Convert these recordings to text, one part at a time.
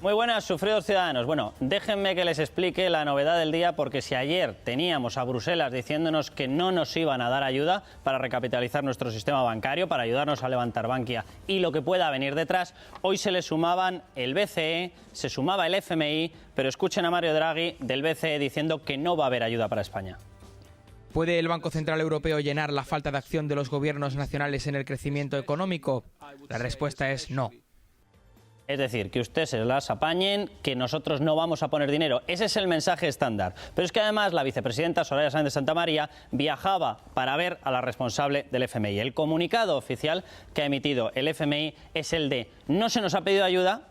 Muy buenas, sufridos ciudadanos. Bueno, déjenme que les explique la novedad del día, porque si ayer teníamos a Bruselas diciéndonos que no nos iban a dar ayuda para recapitalizar nuestro sistema bancario, para ayudarnos a levantar Bankia y lo que pueda venir detrás, hoy se le sumaban el BCE, se sumaba el FMI, pero escuchen a Mario Draghi del BCE diciendo que no va a haber ayuda para España. ¿Puede el Banco Central Europeo llenar la falta de acción de los gobiernos nacionales en el crecimiento económico? La respuesta es no. Es decir, que ustedes se las apañen, que nosotros no vamos a poner dinero. Ese es el mensaje estándar. Pero es que además la vicepresidenta Soraya Sáenz de Santamaría viajaba para ver a la responsable del FMI. El comunicado oficial que ha emitido el FMI es el de no se nos ha pedido ayuda,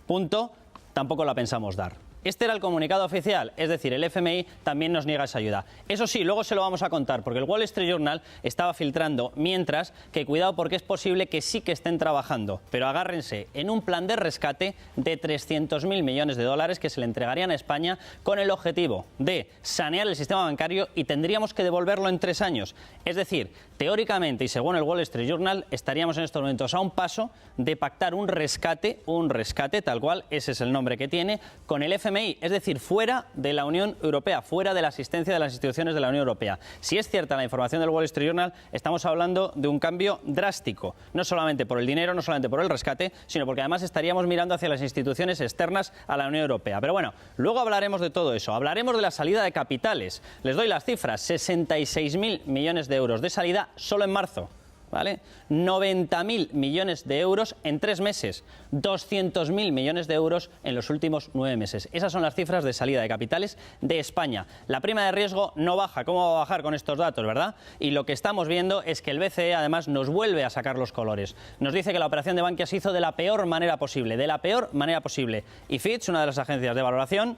punto, tampoco la pensamos dar. Este era el comunicado oficial, es decir, el FMI también nos niega esa ayuda. Eso sí, luego se lo vamos a contar, porque el Wall Street Journal estaba filtrando, mientras que cuidado porque es posible que sí que estén trabajando, pero agárrense en un plan de rescate de 300.000 millones de dólares que se le entregarían a España con el objetivo de sanear el sistema bancario y tendríamos que devolverlo en 3 años. Es decir, teóricamente y según el Wall Street Journal estaríamos en estos momentos a un paso de pactar un rescate tal cual, ese es el nombre que tiene, con el FMI. Es decir, fuera de la Unión Europea, fuera de la asistencia de las instituciones de la Unión Europea. Si es cierta la información del Wall Street Journal, estamos hablando de un cambio drástico, no solamente por el dinero, no solamente por el rescate, sino porque además estaríamos mirando hacia las instituciones externas a la Unión Europea. Pero bueno, luego hablaremos de todo eso, hablaremos de la salida de capitales. Les doy las cifras, 66.000 millones de euros de salida solo en marzo. ¿Vale? 90.000 millones de euros en 3 meses, 200.000 millones de euros en los últimos 9 meses. Esas son las cifras de salida de capitales de España. La prima de riesgo no baja. ¿Cómo va a bajar con estos datos, verdad? Y lo que estamos viendo es que el BCE además nos vuelve a sacar los colores. Nos dice que la operación de Bankia se hizo de la peor manera posible, Y Fitch, una de las agencias de valoración,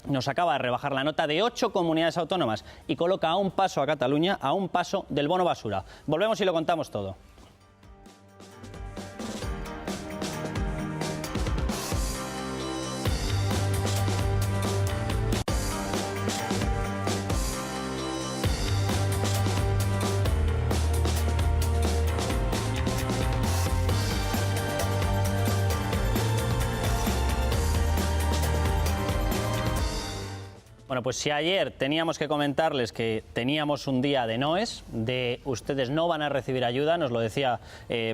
nos acaba de rebajar la nota de 8 comunidades autónomas y coloca a un paso a Cataluña, a un paso del bono basura. Volvemos y lo contamos todo. Bueno, pues si ayer teníamos que comentarles que teníamos un día de noes, de ustedes no van a recibir ayuda, nos lo decía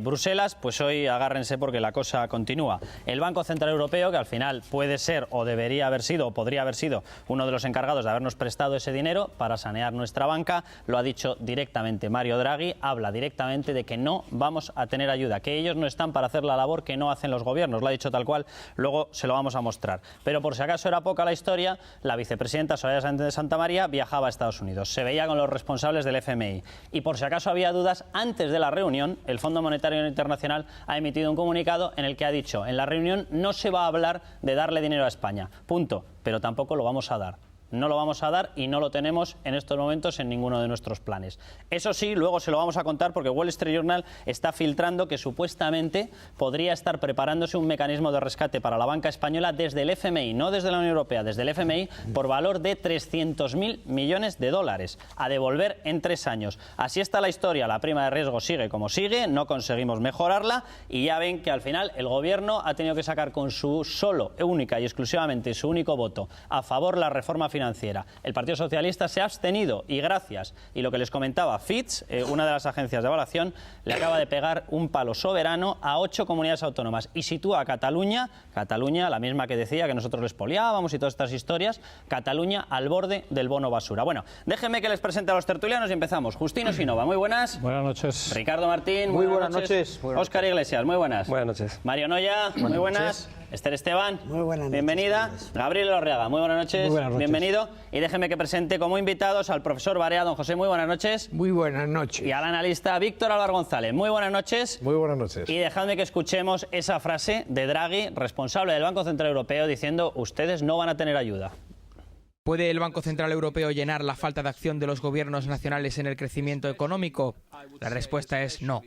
Bruselas, pues hoy agárrense porque la cosa continúa. El Banco Central Europeo, que al final puede ser o debería haber sido o podría haber sido uno de los encargados de habernos prestado ese dinero para sanear nuestra banca, lo ha dicho directamente Mario Draghi, habla directamente de que no vamos a tener ayuda, que ellos no están para hacer la labor que no hacen los gobiernos, lo ha dicho tal cual, luego se lo vamos a mostrar. Pero por si acaso era poca la historia, la vicepresidenta Soraya Sáenz de Santamaría viajaba a Estados Unidos, se veía con los responsables del FMI y por si acaso había dudas, antes de la reunión el Fondo Monetario Internacional ha emitido un comunicado en el que ha dicho en la reunión no se va a hablar de darle dinero a España, punto, pero tampoco lo vamos a dar. No lo vamos a dar y no lo tenemos en estos momentos en ninguno de nuestros planes. Eso sí, luego se lo vamos a contar porque Wall Street Journal está filtrando que supuestamente podría estar preparándose un mecanismo de rescate para la banca española desde el FMI, no desde la Unión Europea, desde el FMI, por valor de 300.000 millones de dólares a devolver en 3 años. Así está la historia, la prima de riesgo sigue como sigue, no conseguimos mejorarla y ya ven que al final el gobierno ha tenido que sacar con su solo, única y exclusivamente su único voto a favor la reforma financiera. El Partido Socialista se ha abstenido y gracias, y lo que les comentaba, Fitch, una de las agencias de evaluación, le acaba de pegar un palo soberano a 8 comunidades autónomas y sitúa a Cataluña, la misma que decía que nosotros les poliábamos y todas estas historias, Cataluña al borde del bono basura. Bueno, déjenme que les presente a los tertulianos y empezamos. Justino Sinova, muy buenas. Buenas noches. Ricardo Martín, muy buenas noches. Óscar Iglesias, muy buenas. Buenas noches. Mario Noya, muy buenas. Esther Esteban, muy buenas noches, bienvenida. Gabriel Orreaga, muy buenas noches. Muy buenas noches. Bienvenido. Y déjeme que presente como invitados al profesor Barea. Don José, muy buenas noches. Muy buenas noches. Y al analista Víctor Álvaro González, muy buenas noches. Muy buenas noches. Y dejadme que escuchemos esa frase de Draghi, responsable del Banco Central Europeo, diciendo ustedes no van a tener ayuda. ¿Puede el Banco Central Europeo llenar la falta de acción de los gobiernos nacionales en el crecimiento económico? La respuesta es no.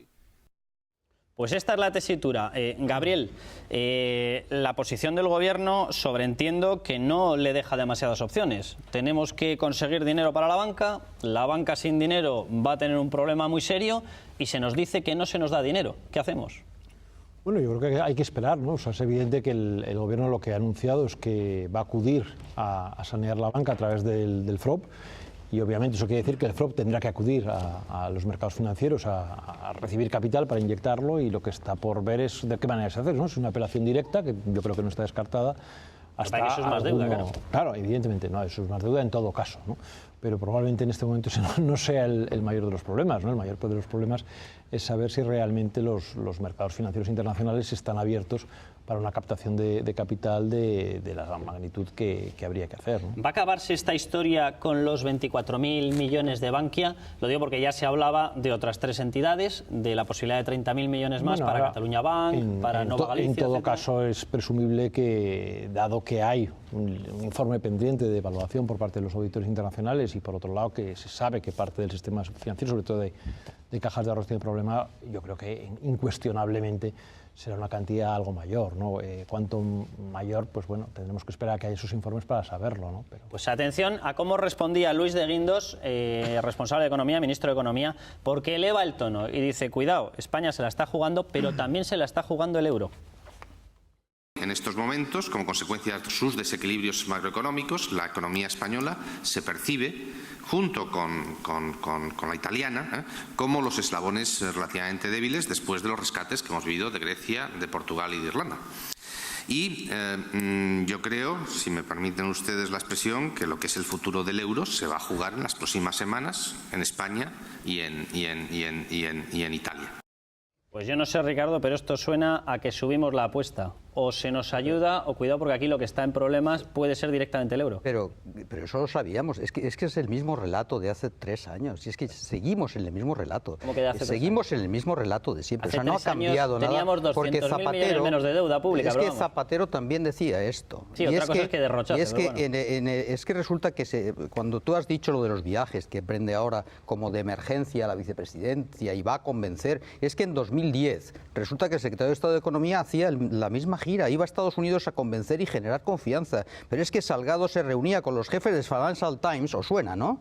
Pues esta es la tesitura. Gabriel, la posición del Gobierno sobreentiendo que no le deja demasiadas opciones. Tenemos que conseguir dinero para la banca sin dinero va a tener un problema muy serio y se nos dice que no se nos da dinero. ¿Qué hacemos? Bueno, yo creo que hay que esperar, ¿no? O sea, es evidente que el gobierno lo que ha anunciado es que va a acudir a sanear la banca a través del FROB, y obviamente eso quiere decir que el FROB tendrá que acudir a los mercados financieros a recibir capital para inyectarlo, y lo que está por ver es de qué manera se hace, ¿no? Es una apelación directa que yo creo que no está descartada. Hasta que eso es más deuda, claro. Claro, evidentemente, no, eso es más deuda en todo caso, ¿no? Pero probablemente en este momento no sea el mayor de los problemas, ¿no? El mayor de los problemas es saber si realmente los mercados financieros internacionales están abiertos para una captación de capital de la magnitud que habría que hacer, ¿no? ¿Va a acabarse esta historia con los 24.000 millones de Bankia? Lo digo porque ya se hablaba de otras 3 entidades, de la posibilidad de 30.000 millones más para Cataluña Bank, para Nova Galicia, en todo etcétera. caso, es presumible que, dado que hay un informe pendiente de evaluación por parte de los auditores internacionales, y por otro lado que se sabe que parte del sistema financiero, sobre todo de cajas de ahorros, tiene problema, yo creo que incuestionablemente será una cantidad algo mayor, ¿no? Cuanto mayor, pues bueno, tendremos que esperar a que haya esos informes para saberlo, ¿no? Pero... Pues atención a cómo respondía Luis de Guindos, responsable de Economía, ministro de Economía, porque eleva el tono y dice, cuidado, España se la está jugando, pero también se la está jugando el euro. En estos momentos, como consecuencia de sus desequilibrios macroeconómicos, la economía española se percibe, junto con la italiana, como los eslabones relativamente débiles después de los rescates que hemos vivido de Grecia, de Portugal y de Irlanda. Y yo creo, si me permiten ustedes la expresión, que lo que es el futuro del euro se va a jugar en las próximas semanas en España y en Italia. Pues yo no sé, Ricardo, pero esto suena a que subimos la apuesta. O se nos ayuda, o cuidado, porque aquí lo que está en problemas puede ser directamente el euro. Pero eso lo sabíamos. Es que es el mismo relato de hace 3 años. Y es que seguimos en el mismo relato. ¿Cómo que de hace 3 seguimos en el mismo relato de siempre. Hace o sea, no ha 3 años cambiado nada. teníamos 200.000 millones menos de deuda pública. Es pero que vamos. Zapatero también decía esto. Sí, otra cosa es que derrochase. Y es que, bueno. es que resulta que cuando tú has dicho lo de los viajes, que prende ahora como de emergencia a la vicepresidencia y va a convencer, es que en 2010 resulta que el secretario de Estado de Economía hacía la misma gira, iba a Estados Unidos a convencer y generar confianza. Pero es que Salgado se reunía con los jefes de Financial Times, os suena, ¿no?,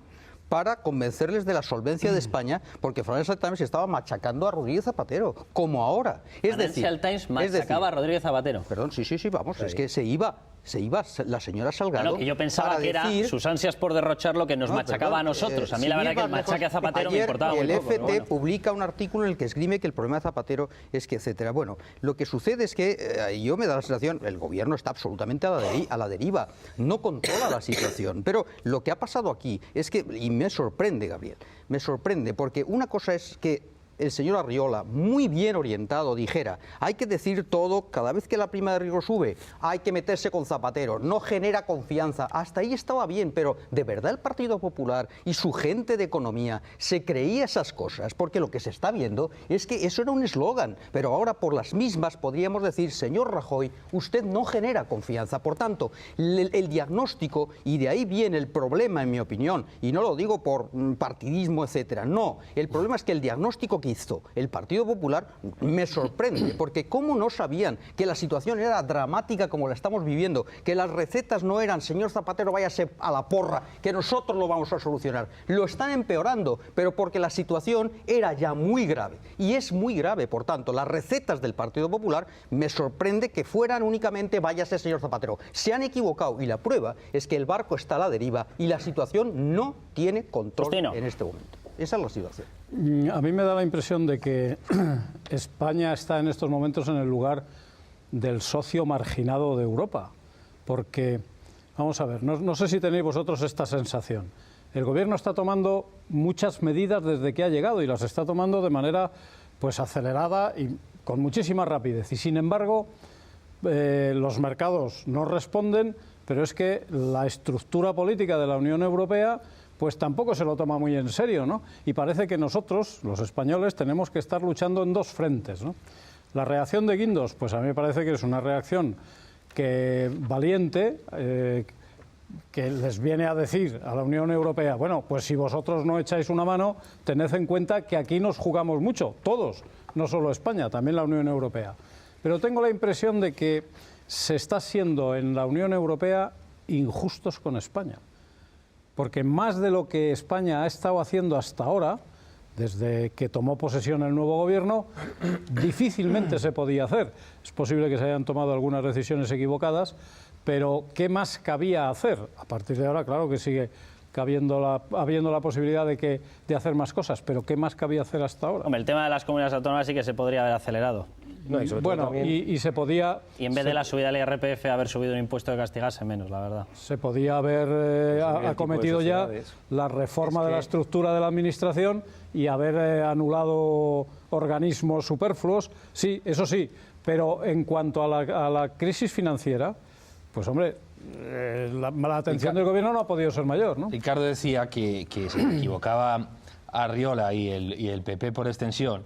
para convencerles de la solvencia de España, porque Financial Times estaba machacando a Rodríguez Zapatero, como ahora. Financial Times machacaba a Rodríguez Zapatero. Perdón, sí, vamos, es que se iba la señora Salgado. Bueno, que yo pensaba que era sus ansias por derrochar lo que nos machacaba a nosotros. A mí la verdad que el machaque a Zapatero me importaba muy poco. El FT publica un artículo en el que esgrime que el problema de Zapatero es que, etcétera. Bueno, lo que sucede es que yo me da la sensación, el gobierno está absolutamente a la deriva, no controla la situación. Pero lo que ha pasado aquí es que, y me sorprende, Gabriel, me sorprende, porque una cosa es que el señor Arriola, muy bien orientado, dijera, hay que decir todo, cada vez que la prima de riesgo sube, hay que meterse con Zapatero, no genera confianza. Hasta ahí estaba bien, pero ¿de verdad el Partido Popular y su gente de economía se creía esas cosas? Porque lo que se está viendo es que eso era un eslogan, pero ahora por las mismas podríamos decir, señor Rajoy, usted no genera confianza. Por tanto, el diagnóstico, y de ahí viene el problema, en mi opinión, y no lo digo por partidismo, etcétera, no, el problema es que el diagnóstico que hizo el Partido Popular me sorprende, porque cómo no sabían que la situación era dramática como la estamos viviendo, que las recetas no eran, señor Zapatero, váyase a la porra, que nosotros lo vamos a solucionar. Lo están empeorando, pero porque la situación era ya muy grave, y es muy grave. Por tanto, las recetas del Partido Popular me sorprende que fueran únicamente váyase, señor Zapatero. Se han equivocado, y la prueba es que el barco está a la deriva y la situación no tiene control en este momento. Esa es la situación. A mí me da la impresión de que España está en estos momentos en el lugar del socio marginado de Europa, porque, vamos a ver, no sé si tenéis vosotros esta sensación. El gobierno está tomando muchas medidas desde que ha llegado y las está tomando de manera pues acelerada y con muchísima rapidez, y sin embargo los mercados no responden, pero es que la estructura política de la Unión Europea pues tampoco se lo toma muy en serio, ¿no? Y parece que nosotros, los españoles, tenemos que estar luchando en 2 frentes, ¿no? La reacción de Guindos, pues a mí me parece que es una reacción valiente, que les viene a decir a la Unión Europea, bueno, pues si vosotros no echáis una mano, tened en cuenta que aquí nos jugamos mucho, todos, no solo España, también la Unión Europea. Pero tengo la impresión de que se está siendo en la Unión Europea injustos con España. Porque más de lo que España ha estado haciendo hasta ahora, desde que tomó posesión el nuevo gobierno, difícilmente se podía hacer. Es posible que se hayan tomado algunas decisiones equivocadas, pero ¿qué más cabía hacer? A partir de ahora, claro que sigue habiendo la posibilidad de hacer más cosas, pero ¿qué más cabía hacer hasta ahora? Hombre, el tema de las comunidades autónomas sí que se podría haber acelerado. No, y se podía... Y en vez de la subida del IRPF, haber subido un impuesto que castigase menos, la verdad. Se podía haber acometido ya la reforma de la estructura de la Administración y haber anulado organismos superfluos. Sí, eso sí, pero en cuanto a la crisis financiera, pues hombre, la atención del Gobierno no ha podido ser mayor, ¿no? Ricardo decía que se equivocaba Arriola y el PP por extensión,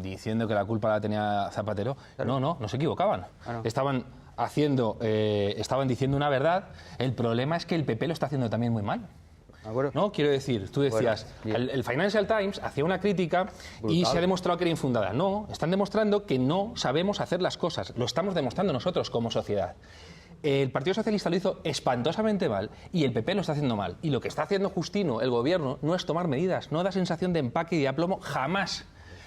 diciendo que la culpa la tenía Zapatero. Claro. No se equivocaban. Claro. Estaban diciendo una verdad. El problema es que el PP lo está haciendo también muy mal. No, quiero decir, tú decías, el Financial Times hacía una crítica y se ha demostrado que era infundada. No, están demostrando que no sabemos hacer las cosas. Lo estamos demostrando nosotros como sociedad. El Partido Socialista lo hizo espantosamente mal y el PP lo está haciendo mal. Y lo que está haciendo Justino, el gobierno, no es tomar medidas, no da sensación de empaque y de aplomo jamás,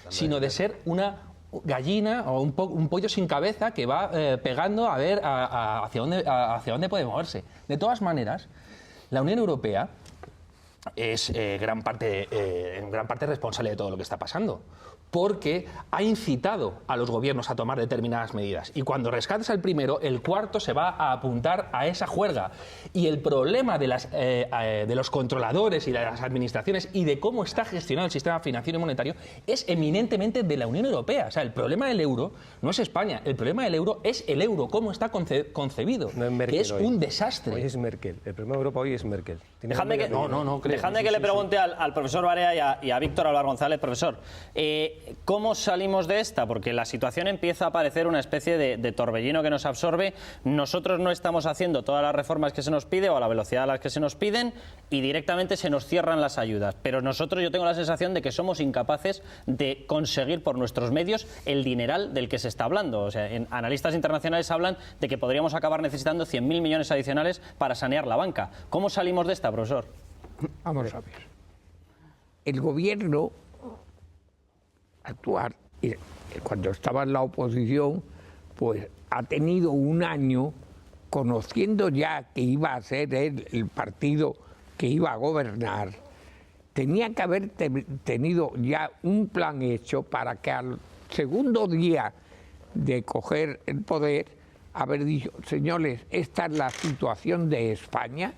sino de ser una gallina o un pollo sin cabeza que va pegando a ver hacia dónde puede moverse. De todas maneras, la Unión Europea es en gran parte responsable de todo lo que está pasando, porque ha incitado a los gobiernos a tomar determinadas medidas. Y cuando rescates al primero, el cuarto se va a apuntar a esa juerga. Y el problema de los controladores y de las administraciones y de cómo está gestionado el sistema financiero y monetario es eminentemente de la Unión Europea. O sea, el problema del euro no es España, el problema del euro es el euro, cómo está concebido, no es Merkel, que es hoy. un desastre. Hoy es Merkel. El problema de Europa hoy es Merkel. Dejadme que le pregunte al profesor Barea y a Víctor Álvaro González. Profesor, ¿cómo salimos de esta? Porque la situación empieza a parecer una especie de torbellino que nos absorbe. Nosotros no estamos haciendo todas las reformas que se nos pide o a la velocidad a las que se nos piden y directamente se nos cierran las ayudas. Pero yo tengo la sensación de que somos incapaces de conseguir por nuestros medios el dineral del que se está hablando. O sea, analistas internacionales hablan de que podríamos acabar necesitando 100.000 millones adicionales para sanear la banca. ¿Cómo salimos de esta, profesor? Vamos a ver. El gobierno actuar, cuando estaba en la oposición, pues ha tenido un año conociendo ya que iba a ser el partido que iba a gobernar. Tenía que haber tenido ya un plan hecho para que al segundo día de coger el poder haber dicho, señores, esta es la situación de España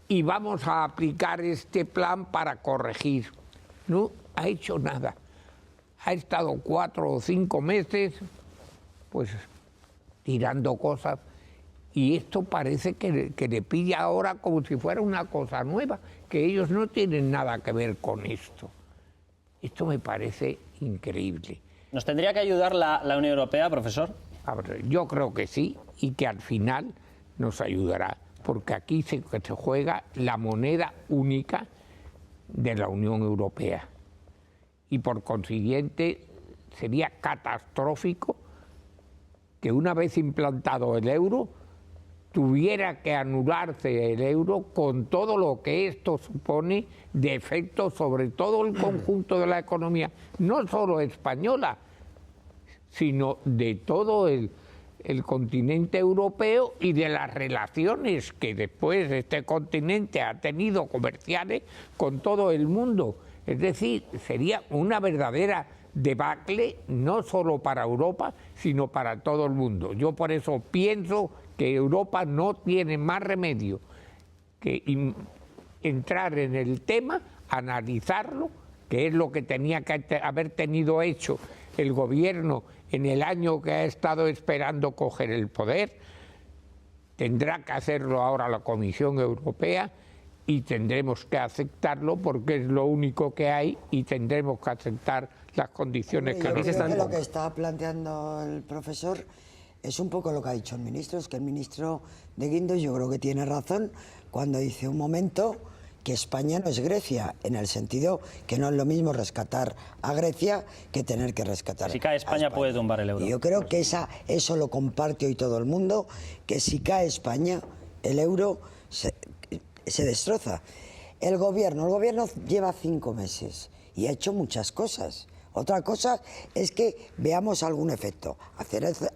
y vamos a aplicar este plan para corregir. No ha hecho nada. Ha estado 4 o 5 meses pues tirando cosas y esto parece que le pilla ahora como si fuera una cosa nueva, que ellos no tienen nada que ver con esto. Esto me parece increíble. ¿Nos tendría que ayudar la Unión Europea, profesor? A ver, yo creo que sí y que al final nos ayudará, porque aquí se juega la moneda única de la Unión Europea. Y por consiguiente sería catastrófico que una vez implantado el euro tuviera que anularse el euro con todo lo que esto supone de efecto sobre todo el conjunto de la economía, no solo española, sino de todo el continente europeo y de las relaciones que después este continente ha tenido comerciales con todo el mundo. Es decir, sería una verdadera debacle no solo para Europa, sino para todo el mundo. Yo por eso pienso que Europa no tiene más remedio que entrar en el tema, analizarlo, que es lo que tenía que haber tenido hecho el gobierno en el año que ha estado esperando coger el poder. Tendrá que hacerlo ahora la Comisión Europea y tendremos que aceptarlo porque es lo único que hay y tendremos que aceptar las condiciones que nos están. Lo que está planteando el profesor es un poco lo que ha dicho el ministro, es que el ministro de Guindos yo creo que tiene razón cuando dice un momento que España no es Grecia, en el sentido que no es lo mismo rescatar a Grecia que tener que rescatar si cae España puede tumbar el euro. Y yo creo que eso lo comparte hoy todo el mundo, que si cae España, el euro se destroza. El gobierno lleva 5 meses y ha hecho muchas cosas. Otra cosa es que veamos algún efecto.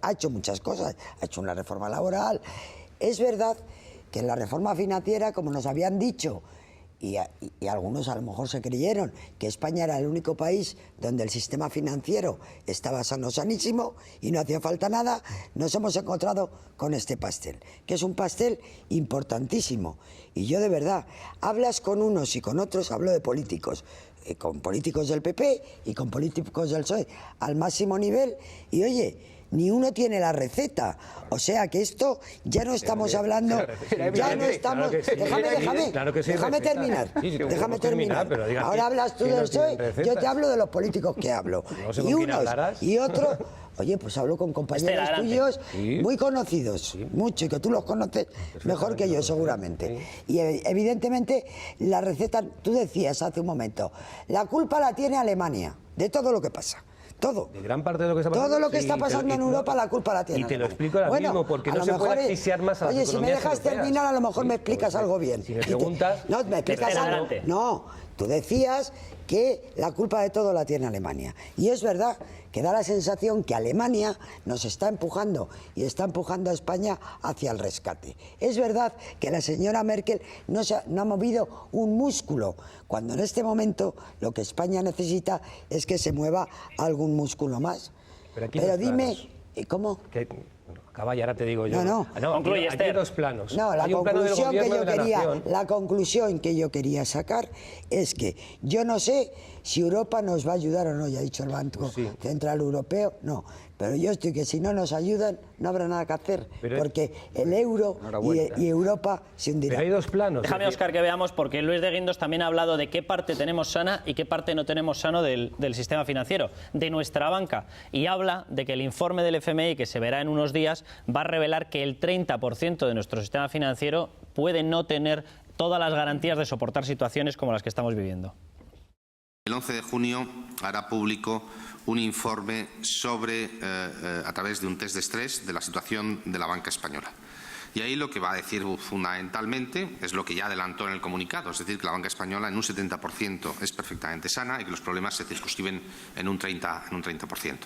Ha hecho muchas cosas, ha hecho una reforma laboral. Es verdad que en la reforma financiera, como nos habían dicho, y algunos a lo mejor se creyeron que España era el único país donde el sistema financiero estaba sanísimo y no hacía falta nada, nos hemos encontrado con este pastel, que es un pastel importantísimo. Y yo de verdad, hablas con unos y con otros, hablo de políticos, con políticos del PP y con políticos del PSOE al máximo nivel, y oye, ni uno tiene la receta. O sea que esto ya no estamos hablando, ya no estamos... Déjame terminar. Déjame terminar. Ahora hablas tú del PSOE, yo te hablo de los políticos que hablo. Y unos y otros... Oye, pues hablo con compañeros tuyos muy conocidos, mucho, y que tú los conoces mejor que yo seguramente. Y evidentemente la receta, tú decías hace un momento, la culpa la tiene Alemania de todo lo que pasa. Todo. De gran parte de lo que está pasando. Todo lo que está pasando en Europa, la culpa la tiene. Y te lo explico ahora mismo, porque no se puede asfixiar más a las economías europeas. Oye, si me dejas terminar, a lo mejor me explicas algo bien. Si me preguntas... No, me explicas algo. No, tú decías que la culpa de todo la tiene Alemania. Y es verdad que da la sensación que Alemania nos está empujando y está empujando a España hacia el rescate. Es verdad que la señora Merkel no ha movido un músculo, cuando en este momento lo que España necesita es que se mueva algún músculo más. Pero dime, ¿cómo? Acaba y ahora te digo yo. No. Concluye, aquí hay dos planos. No, la conclusión que yo quería sacar es que yo no sé si Europa nos va a ayudar o no, ya ha dicho el Banco Central Europeo, no. Pero yo estoy que si no nos ayudan no habrá nada que hacer, porque el euro y Europa se hundirán. Pero hay dos planos. Déjame, Óscar, que veamos, porque Luis de Guindos también ha hablado de qué parte tenemos sana y qué parte no tenemos sano del sistema financiero, de nuestra banca. Y habla de que el informe del FMI, que se verá en unos días, va a revelar que el 30% de nuestro sistema financiero puede no tener todas las garantías de soportar situaciones como las que estamos viviendo. El 11 de junio hará público un informe sobre, a través de un test de estrés, de la situación de la banca española. Y ahí lo que va a decir fundamentalmente es lo que ya adelantó en el comunicado, es decir, que la banca española en un 70% es perfectamente sana y que los problemas se circunscriben en un 30%.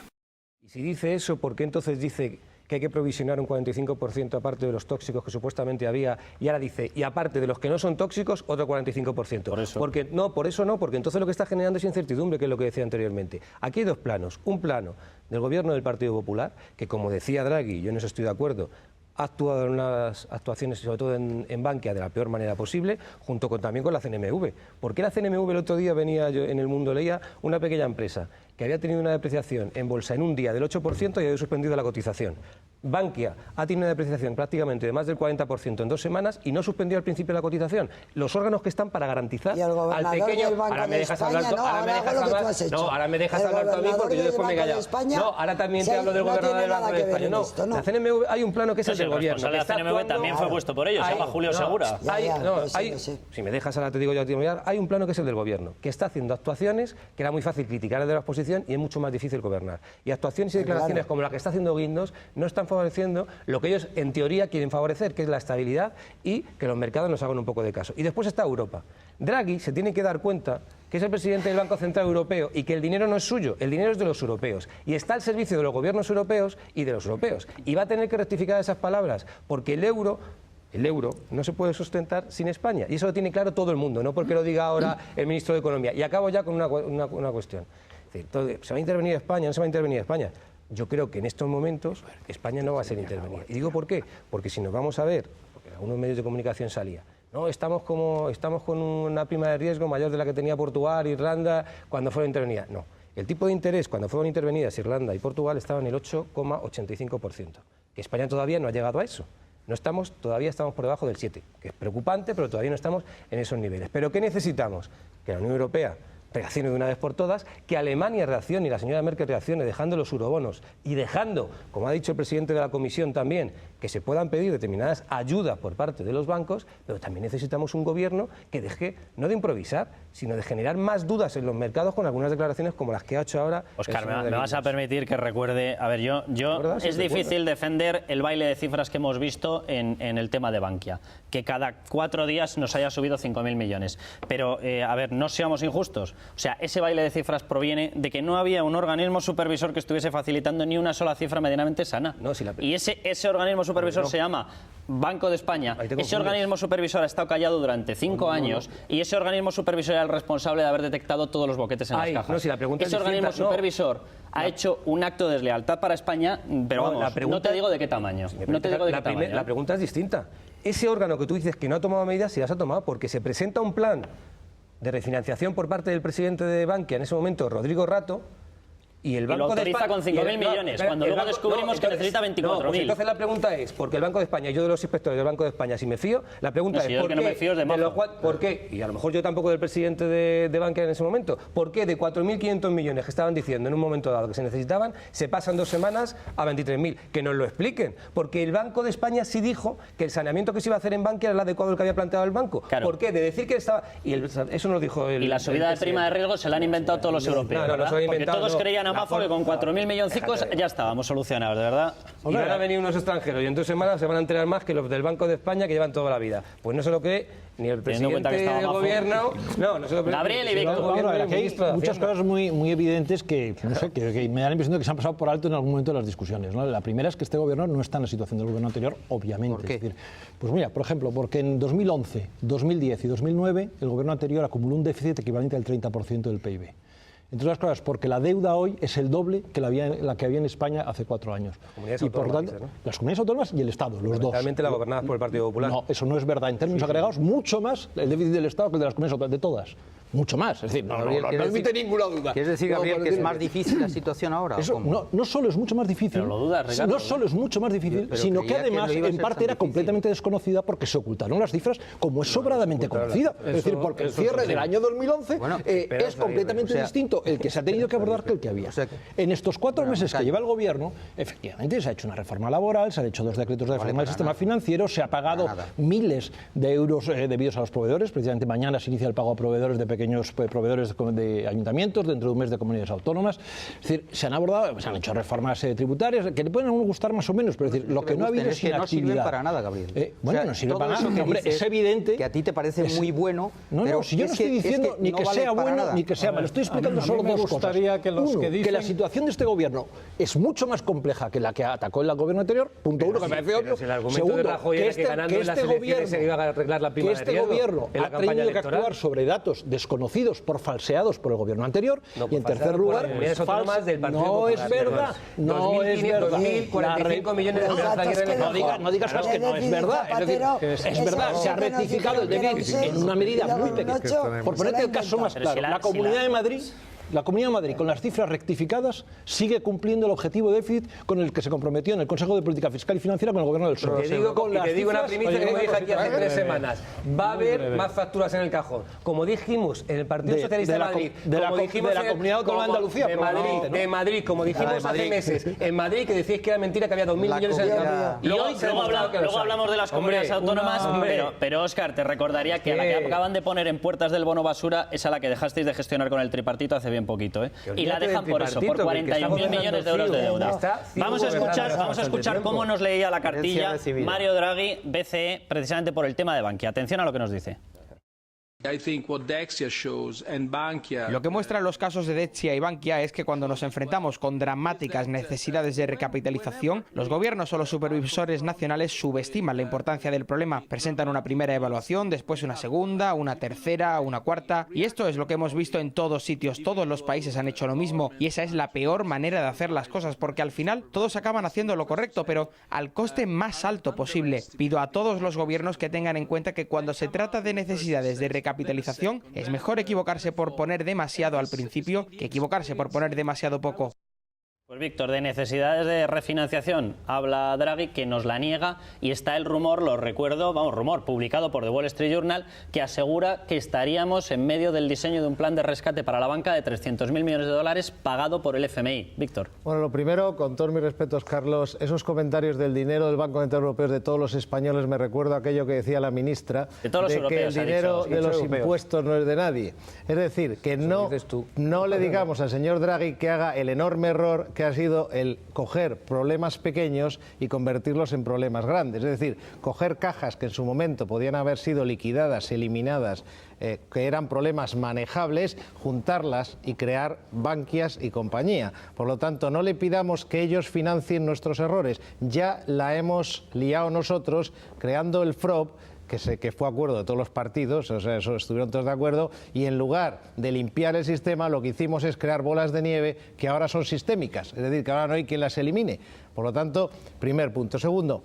Y si dice eso, ¿por qué entonces dice que hay que provisionar un 45% aparte de los tóxicos que supuestamente había, y ahora dice, y aparte de los que no son tóxicos, otro 45%? Por eso. Porque entonces lo que está generando es incertidumbre, que es lo que decía anteriormente. Aquí hay dos planos. Un plano del gobierno del Partido Popular, que como decía Draghi, yo en eso estoy de acuerdo, ha actuado en unas actuaciones, sobre todo en Bankia, de la peor manera posible, junto también con la CNMV. ¿Por qué la CNMV el otro día venía, yo en El Mundo leía, una pequeña empresa que había tenido una depreciación en bolsa en un día del 8% y había suspendido la cotización? Bankia ha tenido una depreciación prácticamente de más del 40% en 2 semanas y no suspendió al principio la cotización. Los órganos que están para garantizar al pequeño... Ahora me dejas hablar ahora me dejas hablar tú a mí porque yo después me he callado. No, ahora también te hablo del gobernador del Banco de España. No, la CNMV hay un plano que es el del gobierno. La CNMV también fue puesto por ellos, se llama Julio Segura. Si me dejas ahora te digo yo a ti, hay un plano que es el del gobierno, que está haciendo actuaciones que era muy fácil criticar desde la oposición y es mucho más difícil gobernar. Y actuaciones y declaraciones como la que está haciendo Guindos no están favoreciendo lo que ellos en teoría quieren favorecer, que es la estabilidad y que los mercados nos hagan un poco de caso. Y después está Europa. Draghi se tiene que dar cuenta que es el presidente del Banco Central Europeo y que el dinero no es suyo, el dinero es de los europeos y está al servicio de los gobiernos europeos y de los europeos. Y va a tener que rectificar esas palabras, porque el euro no se puede sustentar sin España. Y eso lo tiene claro todo el mundo, no porque lo diga ahora el ministro de Economía. Y acabo ya con una cuestión. Es decir, ¿se va a intervenir España? ¿No se va a intervenir España? Yo creo que en estos momentos España no va a ser intervenida. ¿Y digo por qué? Porque si nos vamos a ver, porque en algunos medios de comunicación salía, no, estamos con una prima de riesgo mayor de la que tenía Portugal, Irlanda, cuando fueron intervenidas. No, el tipo de interés cuando fueron intervenidas Irlanda y Portugal estaba en el 8,85%, que España todavía no ha llegado a eso. Todavía estamos por debajo del 7%, que es preocupante, pero todavía no estamos en esos niveles. ¿Pero qué necesitamos? Que la Unión Europea reaccione de una vez por todas, que Alemania reaccione y la señora Merkel reaccione dejando los eurobonos y dejando, como ha dicho el presidente de la Comisión también, que se puedan pedir determinadas ayudas por parte de los bancos, pero también necesitamos un gobierno que deje, no de improvisar, sino de generar más dudas en los mercados con algunas declaraciones como las que ha hecho ahora. Óscar, me vas a permitir que recuerde, a ver, yo es difícil defender el baile de cifras que hemos visto en el tema de Bankia, que cada 4 días nos haya subido 5.000 millones, pero a ver, no seamos injustos. O sea, ese baile de cifras proviene de que no había un organismo supervisor que estuviese facilitando ni una sola cifra medianamente sana. Y ese organismo supervisor se llama Banco de España. Ese organismo supervisor ha estado callado durante 5 años y ese organismo supervisor era el responsable de haber detectado todos los boquetes en las cajas. Ese organismo supervisor ha hecho un acto de deslealtad para España, pero vamos, no te digo de qué tamaño. La pregunta es distinta. Ese órgano que tú dices que no ha tomado medidas, sí las ha tomado, porque se presenta un plan de refinanciación por parte del presidente de Bankia, en ese momento, Rodrigo Rato, y el Banco de España... lo autoriza con 5.000 millones, cuando luego descubrimos que necesita 24.000. Entonces la pregunta es, porque el Banco de España, yo de los inspectores del Banco de España, si me fío, la pregunta es, ¿por qué? Y a lo mejor yo tampoco del presidente de Bankia en ese momento, ¿por qué de 4.500 millones que estaban diciendo en un momento dado que se necesitaban, se pasan 2 semanas a 23.000? Que nos lo expliquen, porque el Banco de España sí dijo que el saneamiento que se iba a hacer en Bankia era el adecuado al que había planteado el banco. ¿Por qué? De decir que estaba... eso nos dijo el... Y la subida de prima de riesgo se la han inventado todos los europeos, ¿verdad? Porque todos creían a Mafo que con 4.000 milloncicos ya estábamos solucionados, de verdad. Y van a venir unos extranjeros y en 2 semanas se van a enterar más que los del Banco de España que llevan toda la vida. Pues no se lo cree ni el presidente del gobierno... No se lo cree. Gabriel y Víctor. Aquí hay muchas cosas muy evidentes que, no sé, que me da la impresión de que se han pasado por alto en algún momento de las discusiones, ¿no? La primera es que este gobierno no está en la situación del gobierno anterior, obviamente. ¿Por qué? Es decir, pues mira, por ejemplo, porque en 2011, 2010 y 2009 el gobierno anterior acumuló un déficit equivalente al 30% del PIB. Entre otras cosas, porque la deuda hoy es el doble que la que había en España hace 4 años. Y por tanto, las comunidades autónomas y el Estado, los dos. Realmente la gobernadas por el Partido Popular. No, eso no es verdad. En términos agregados, mucho más el déficit del Estado que el de las comunidades autónomas, de todas. Mucho más. Es decir, no admite ninguna duda. ¿Quieres decir, Gabriel, que es más difícil la situación ahora? Eso, no solo es mucho más difícil, pero lo dudas, Ricardo, no solo es mucho más difícil, sino que además en parte era completamente desconocida porque se ocultaron las cifras, como es sobradamente conocida. Es decir, porque el cierre del año 2011 es completamente distinto el que se ha tenido que abordar que el que había. En estos 4 meses que lleva el gobierno, efectivamente se ha hecho una reforma laboral, se han hecho 2 decretos de reforma del sistema financiero, se ha pagado miles de euros debidos a los proveedores. Precisamente mañana se inicia el pago a proveedores de pequeños proveedores de ayuntamientos, dentro de un mes de comunidades autónomas. Es decir, se han abordado, se han hecho reformas tributarias que le pueden a uno gustar más o menos, pero es decir, lo que no ha habido es que no sirven para nada, Gabriel. Bueno, no sirve para nada. Hombre, es evidente que a ti te parece muy bueno. No, si yo no estoy diciendo ni que sea bueno ni que sea malo, estoy explicando solo 2 cosas. Uno, que la situación de este gobierno es mucho más compleja que la que atacó el gobierno anterior, punto 1, que me parece obvio. Segundo, que este gobierno ha tenido que actuar sobre datos desconocidos por falseados por el gobierno anterior. Y en tercer lugar, no es verdad. 2.045 millones de euros. No digas cosas que no es verdad. Es verdad, se ha rectificado el déficit en una medida muy pequeña. Por ponerte el caso más claro, la Comunidad de Madrid, con las cifras rectificadas, sigue cumpliendo el objetivo de déficit con el que se comprometió en el Consejo de Política Fiscal y Financiera con el Gobierno del PSOE. Te digo una primicia que me dije aquí hace 3 semanas. Va a haber más facturas en el cajón. Como dijimos en el Partido Socialista de Madrid, de la Comunidad Autónoma de Andalucía, de Madrid, como dijimos hace meses, en Madrid, que decíais que era mentira que había 2.000 millones en el cajón. Y hoy luego hablamos de las comunidades autónomas, pero Óscar, te recordaría que a la que acaban de poner en puertas del bono basura es a la que dejasteis de gestionar con el tripartito hace bien poquito, ¿eh? Y la dejan por eso, por 41.000 millones de euros de deuda. Vamos a escuchar cómo nos leía la cartilla Mario Draghi, BCE, precisamente por el tema de Bankia. Atención a lo que nos dice. Lo que muestran los casos de Dexia y Bankia es que cuando nos enfrentamos con dramáticas necesidades de recapitalización, los gobiernos o los supervisores nacionales subestiman la importancia del problema. Presentan una primera evaluación, después una segunda, una tercera, una cuarta. Y esto es lo que hemos visto en todos sitios. Todos los países han hecho lo mismo y esa es la peor manera de hacer las cosas, porque al final todos acaban haciendo lo correcto, pero al coste más alto posible. Pido a todos los gobiernos que tengan en cuenta que cuando se trata de necesidades de recapitalización, es mejor equivocarse por poner demasiado al principio que equivocarse por poner demasiado poco. Pues Víctor, de necesidades de refinanciación habla Draghi, que nos la niega, y está el rumor, lo recuerdo, rumor publicado por The Wall Street Journal, que asegura que estaríamos en medio del diseño de un plan de rescate para la banca de 300.000 millones de dólares pagado por el FMI. Víctor. Bueno, lo primero, con todos mis respetos, Carlos, esos comentarios del dinero del Banco Central Europeo de todos los españoles, me recuerdo aquello que decía la ministra, de que el dinero de los impuestos no es de nadie. Es decir, que no le digamos al señor Draghi que haga el enorme error que ha sido el coger problemas pequeños y convertirlos en problemas grandes. Es decir, coger cajas que en su momento podían haber sido liquidadas, eliminadas, que eran problemas manejables, juntarlas y crear Bankias y compañía. Por lo tanto, no le pidamos que ellos financien nuestros errores. Ya la hemos liado nosotros creando el FROB, que sé que fue acuerdo de todos los partidos, o sea, eso estuvieron todos de acuerdo, y en lugar de limpiar el sistema, lo que hicimos es crear bolas de nieve que ahora son sistémicas, es decir, que ahora no hay quien las elimine. Por lo tanto, primer punto. Segundo,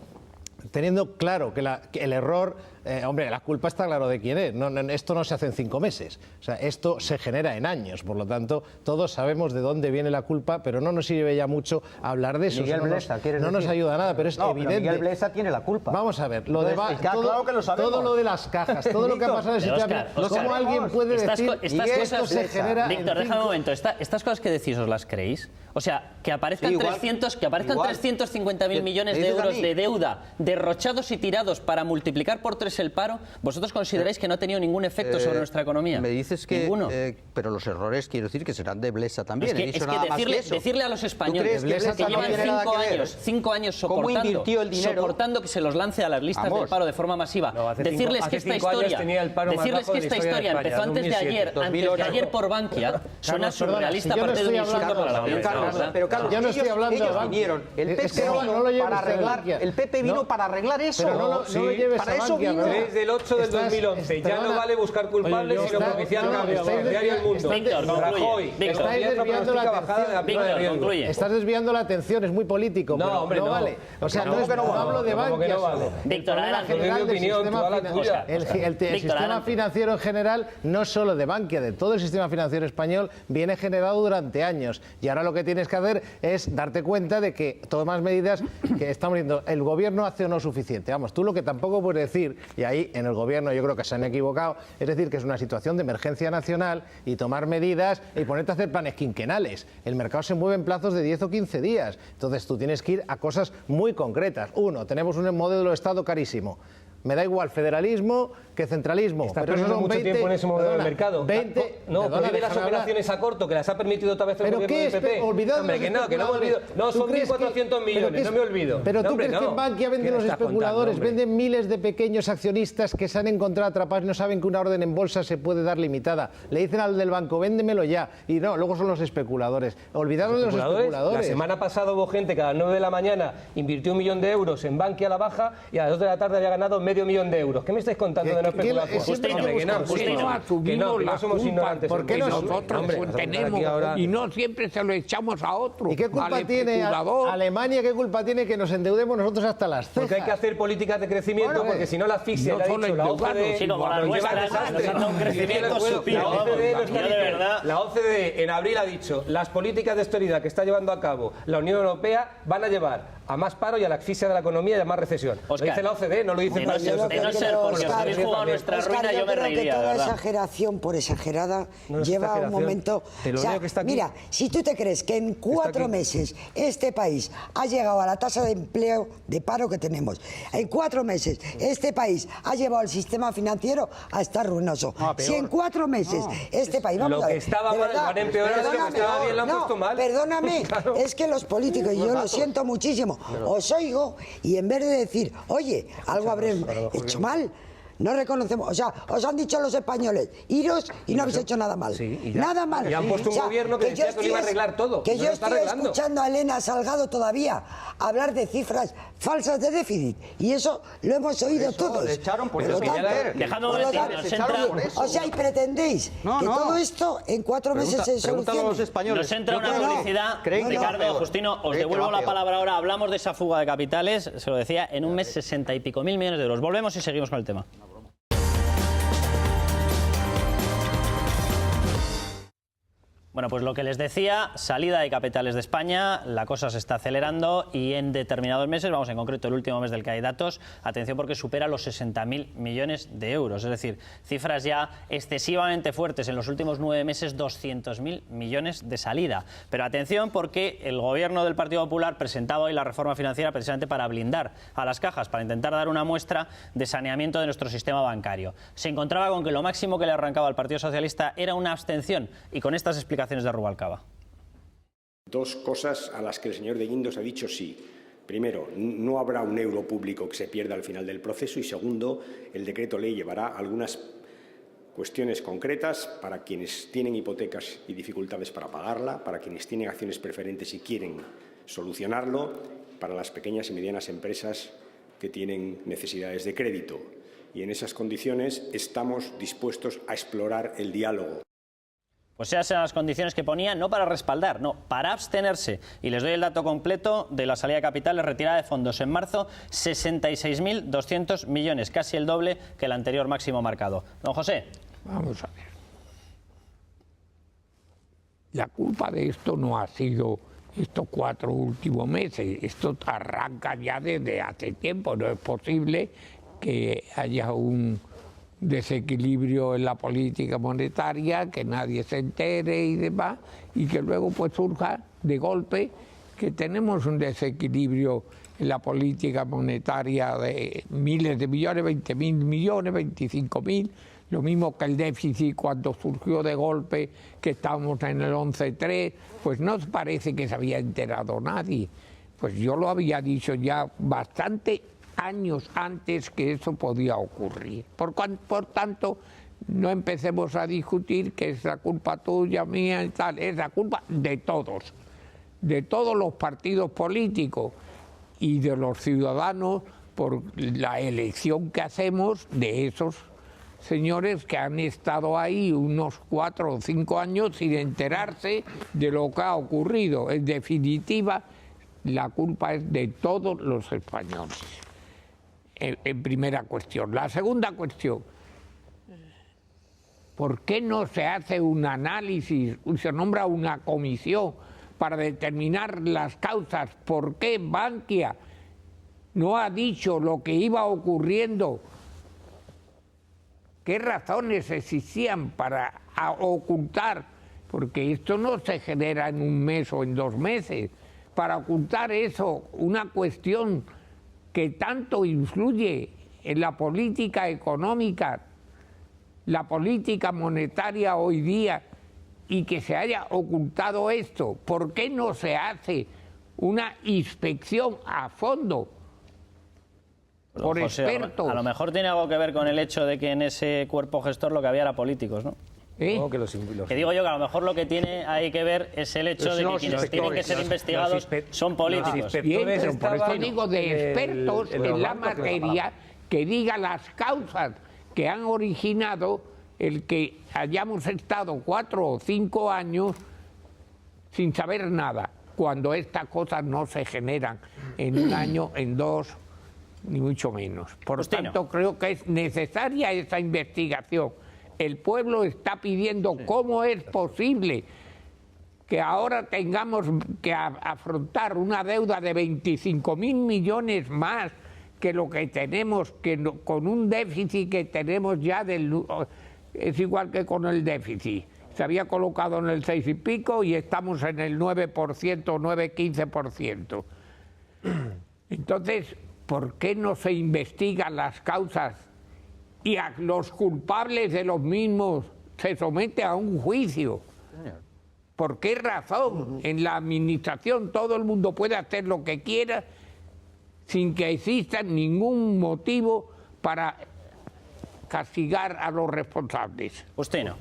teniendo claro que el error, hombre, la culpa está claro de quién es. Esto no se hace en 5 meses. O sea, esto se genera en años. Por lo tanto, todos sabemos de dónde viene la culpa, pero no nos sirve ya mucho hablar de eso. Miguel Blesa, no nos ayuda a nada, pero es evidente. Pero Miguel Blesa tiene la culpa. Vamos a ver, claro que lo sabemos. todo lo de las cajas, todo lo que ha pasado en el sistema. ¿Cómo alguien puede decir que esto se genera? Víctor, déjame un momento. ¿Estas cosas que decís os las creéis? O sea, que aparezcan 350.000 millones de euros de deuda derrochados y tirados para multiplicar por 3 el paro, ¿vosotros consideráis que no ha tenido ningún efecto sobre nuestra economía? Me dices que... Ninguno. Pero los errores, quiero decir, que serán de Blesa también. Decirle a los españoles que llevan 5 años soportando que se los lance a las listas del paro de forma masiva, decirles que esta historia empezó antes de ayer por Bankia, suena surrealista aparte de un insulto para la audiencia. Pero Carlos, yo no estoy hablando de vinieron. El PP vino para arreglar eso. Pero no lo lleves para a eso Bankia, vino. Desde el 8 del 2011 ya no vale buscar culpables, sino propiciar cambios. Diario El Mundo. Rajoy, concluye. Estás desviando la atención, es muy político. No, hombre, no vale. O sea, no hablo de Bankia. Víctor, el sistema financiero en general, no solo de Bankia, de todo el sistema financiero español, viene generado durante años. Y ahora lo que tienes que hacer es darte cuenta de que tomas medidas que estamos diciendo, el gobierno hace o no suficiente. Vamos, tú lo que tampoco puedes decir, y ahí en el gobierno yo creo que se han equivocado, es decir, que es una situación de emergencia nacional y tomar medidas y ponerte a hacer planes quinquenales. El mercado se mueve en plazos de 10 o 15 días. Entonces tú tienes que ir a cosas muy concretas. Uno, tenemos un modelo de Estado carísimo. Me da igual federalismo que centralismo. Está perdiendo mucho tiempo en ese modelo del mercado. No, prohíbe las operaciones a corto, que las ha permitido otra vez el gobierno del PP. Hombre, que no me olvido. No, son 1.400 millones, no me olvido. Pero tú crees que en Bankia venden los especuladores, venden miles de pequeños accionistas que se han encontrado atrapados y no saben que una orden en bolsa se puede dar limitada. Le dicen al del banco, véndemelo ya. Y no, luego son los especuladores. Olvidaros de los especuladores. La semana pasada hubo gente que a las 9 de la mañana invirtió 1 millón de euros en Bankia a la baja y a las 2 de la tarde había ganado medio millón de euros. ¿Qué me estáis contando de no especulación? Que no somos ignorantes. ¿Por qué nosotros tenemos y no siempre se lo echamos a otro? ¿Y qué culpa tiene Alemania? ¿Qué culpa tiene que nos endeudemos nosotros hasta las cejas? Porque hay que hacer políticas de crecimiento, porque si no la asfixia, la ha dicho la OCDE, la OCDE en abril ha dicho, las políticas de austeridad que está llevando a cabo la Unión Europea van a llevar a más paro y a la asfixia de la economía y a más recesión. Lo dice la OCDE, no lo dice el de no ser porque os habéis jugado nuestra ruina, yo me reiría, toda exageración, por exagerada, lleva un momento... O sea, mira, si tú te crees que en 4 meses este país ha llegado a la tasa de empleo, de paro que tenemos, en 4 meses este país ha llevado al sistema financiero a estar ruinoso. Si en 4 meses este país... Lo que estaba mal van a empeorar, es que lo que estaba bien lo han puesto mal. Perdóname, es que los políticos, y yo lo siento muchísimo, os oigo y en vez de decir, oye, algo habré hecho mal, no reconocemos, o sea, os han dicho los españoles, iros y no habéis hecho nada mal. Nada mal. Y han puesto un gobierno que decía que lo iba a arreglar todo. Que yo estoy escuchando a Elena Salgado todavía hablar de cifras falsas de déficit. Y eso lo hemos oído todos. Le echaron por eso. O sea, y pretendéis que todo esto en 4 meses se solucione. Nos entra una publicidad. Ricardo, Justino, os devuelvo la palabra ahora. Hablamos de esa fuga de capitales, se lo decía, en un mes 60 y pico mil millones de euros. Volvemos y seguimos con el tema. Bueno, pues lo que les decía, salida de capitales de España, la cosa se está acelerando y en determinados meses, vamos en concreto el último mes del que hay datos, atención porque supera los 60.000 millones de euros, es decir, cifras ya excesivamente fuertes, en los últimos 9 meses 200.000 millones de salida. Pero atención porque el gobierno del Partido Popular presentaba hoy la reforma financiera precisamente para blindar a las cajas, para intentar dar una muestra de saneamiento de nuestro sistema bancario. Se encontraba con que lo máximo que le arrancaba al Partido Socialista era una abstención y con estas explicaciones de Rubalcaba. Dos cosas a las que el señor de Guindos ha dicho sí. Primero, no habrá un euro público que se pierda al final del proceso y segundo, el decreto ley llevará algunas cuestiones concretas para quienes tienen hipotecas y dificultades para pagarla, para quienes tienen acciones preferentes y quieren solucionarlo, para las pequeñas y medianas empresas que tienen necesidades de crédito. Y en esas condiciones estamos dispuestos a explorar el diálogo. Pues esas eran las condiciones que ponía, no para respaldar, no, para abstenerse. Y les doy el dato completo de la salida de capitales, retirada de fondos en marzo, 66.200 millones, casi el doble que el anterior máximo marcado. Don José. Vamos a ver. La culpa de esto no ha sido estos 4 últimos meses, esto arranca ya desde hace tiempo. No es posible que haya un desequilibrio en la política monetaria, que nadie se entere y demás, y que luego pues surja de golpe que tenemos un desequilibrio en la política monetaria de miles de millones, 20.000 millones, 25.000, lo mismo que el déficit cuando surgió de golpe, que estábamos en el 11,3, pues no parece que se había enterado nadie. Pues yo lo había dicho ya bastante años antes que eso podía ocurrir. Por tanto, no empecemos a discutir que es la culpa tuya, mía y tal, es la culpa de todos los partidos políticos y de los ciudadanos por la elección que hacemos de esos señores que han estado ahí unos 4 o 5 años sin enterarse de lo que ha ocurrido. En definitiva, la culpa es de todos los españoles. En primera cuestión. La segunda cuestión, ¿por qué no se hace un análisis, se nombra una comisión para determinar las causas? ¿Por qué Bankia no ha dicho lo que iba ocurriendo? ¿Qué razones existían para ocultar? Porque esto no se genera en un mes o en 2 meses. Para ocultar eso, una cuestión que tanto influye en la política económica, la política monetaria hoy día, y que se haya ocultado esto. ¿Por qué no se hace una inspección a fondo por José, expertos? A lo mejor tiene algo que ver con el hecho de que en ese cuerpo gestor lo que había era políticos, ¿no? No, que digo yo que a lo mejor lo que tiene ahí que ver es el hecho de que quienes tienen que ser investigados son políticos. Por eso digo de expertos en la materia que diga las causas que han originado el que hayamos estado 4 o 5 años sin saber nada, cuando estas cosas no se generan en 1 año, en 2, ni mucho menos. Por tanto, creo que es necesaria esa investigación. El pueblo está pidiendo cómo es posible que ahora tengamos que afrontar una deuda de 25.000 millones más que lo que tenemos, con un déficit que tenemos ya es igual que con el déficit. Se había colocado en el 6 y pico y estamos en el 9%, 9-15%. Entonces, ¿por qué no se investigan las causas y a los culpables de los mismos se somete a un juicio? ¿Por qué razón? En la administración todo el mundo puede hacer lo que quiera sin que exista ningún motivo para castigar a los responsables. Justino.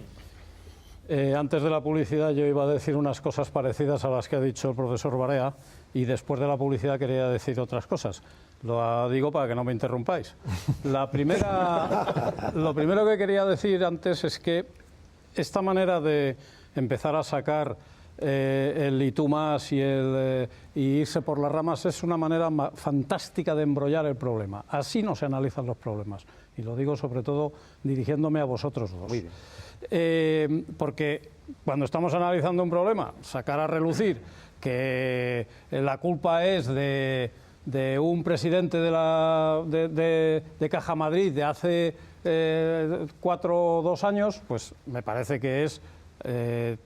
Antes de la publicidad yo iba a decir unas cosas parecidas a las que ha dicho el profesor Barea y después de la publicidad quería decir otras cosas. Lo digo para que no me interrumpáis. Lo primero que quería decir antes es que esta manera de empezar a sacar el y tú más y irse por las ramas es una manera fantástica de embrollar el problema. Así no se analizan los problemas. Y lo digo sobre todo dirigiéndome a vosotros dos. Porque cuando estamos analizando un problema, sacar a relucir que la culpa es de un presidente de Caja Madrid de hace 4 o 2 años, pues me parece que es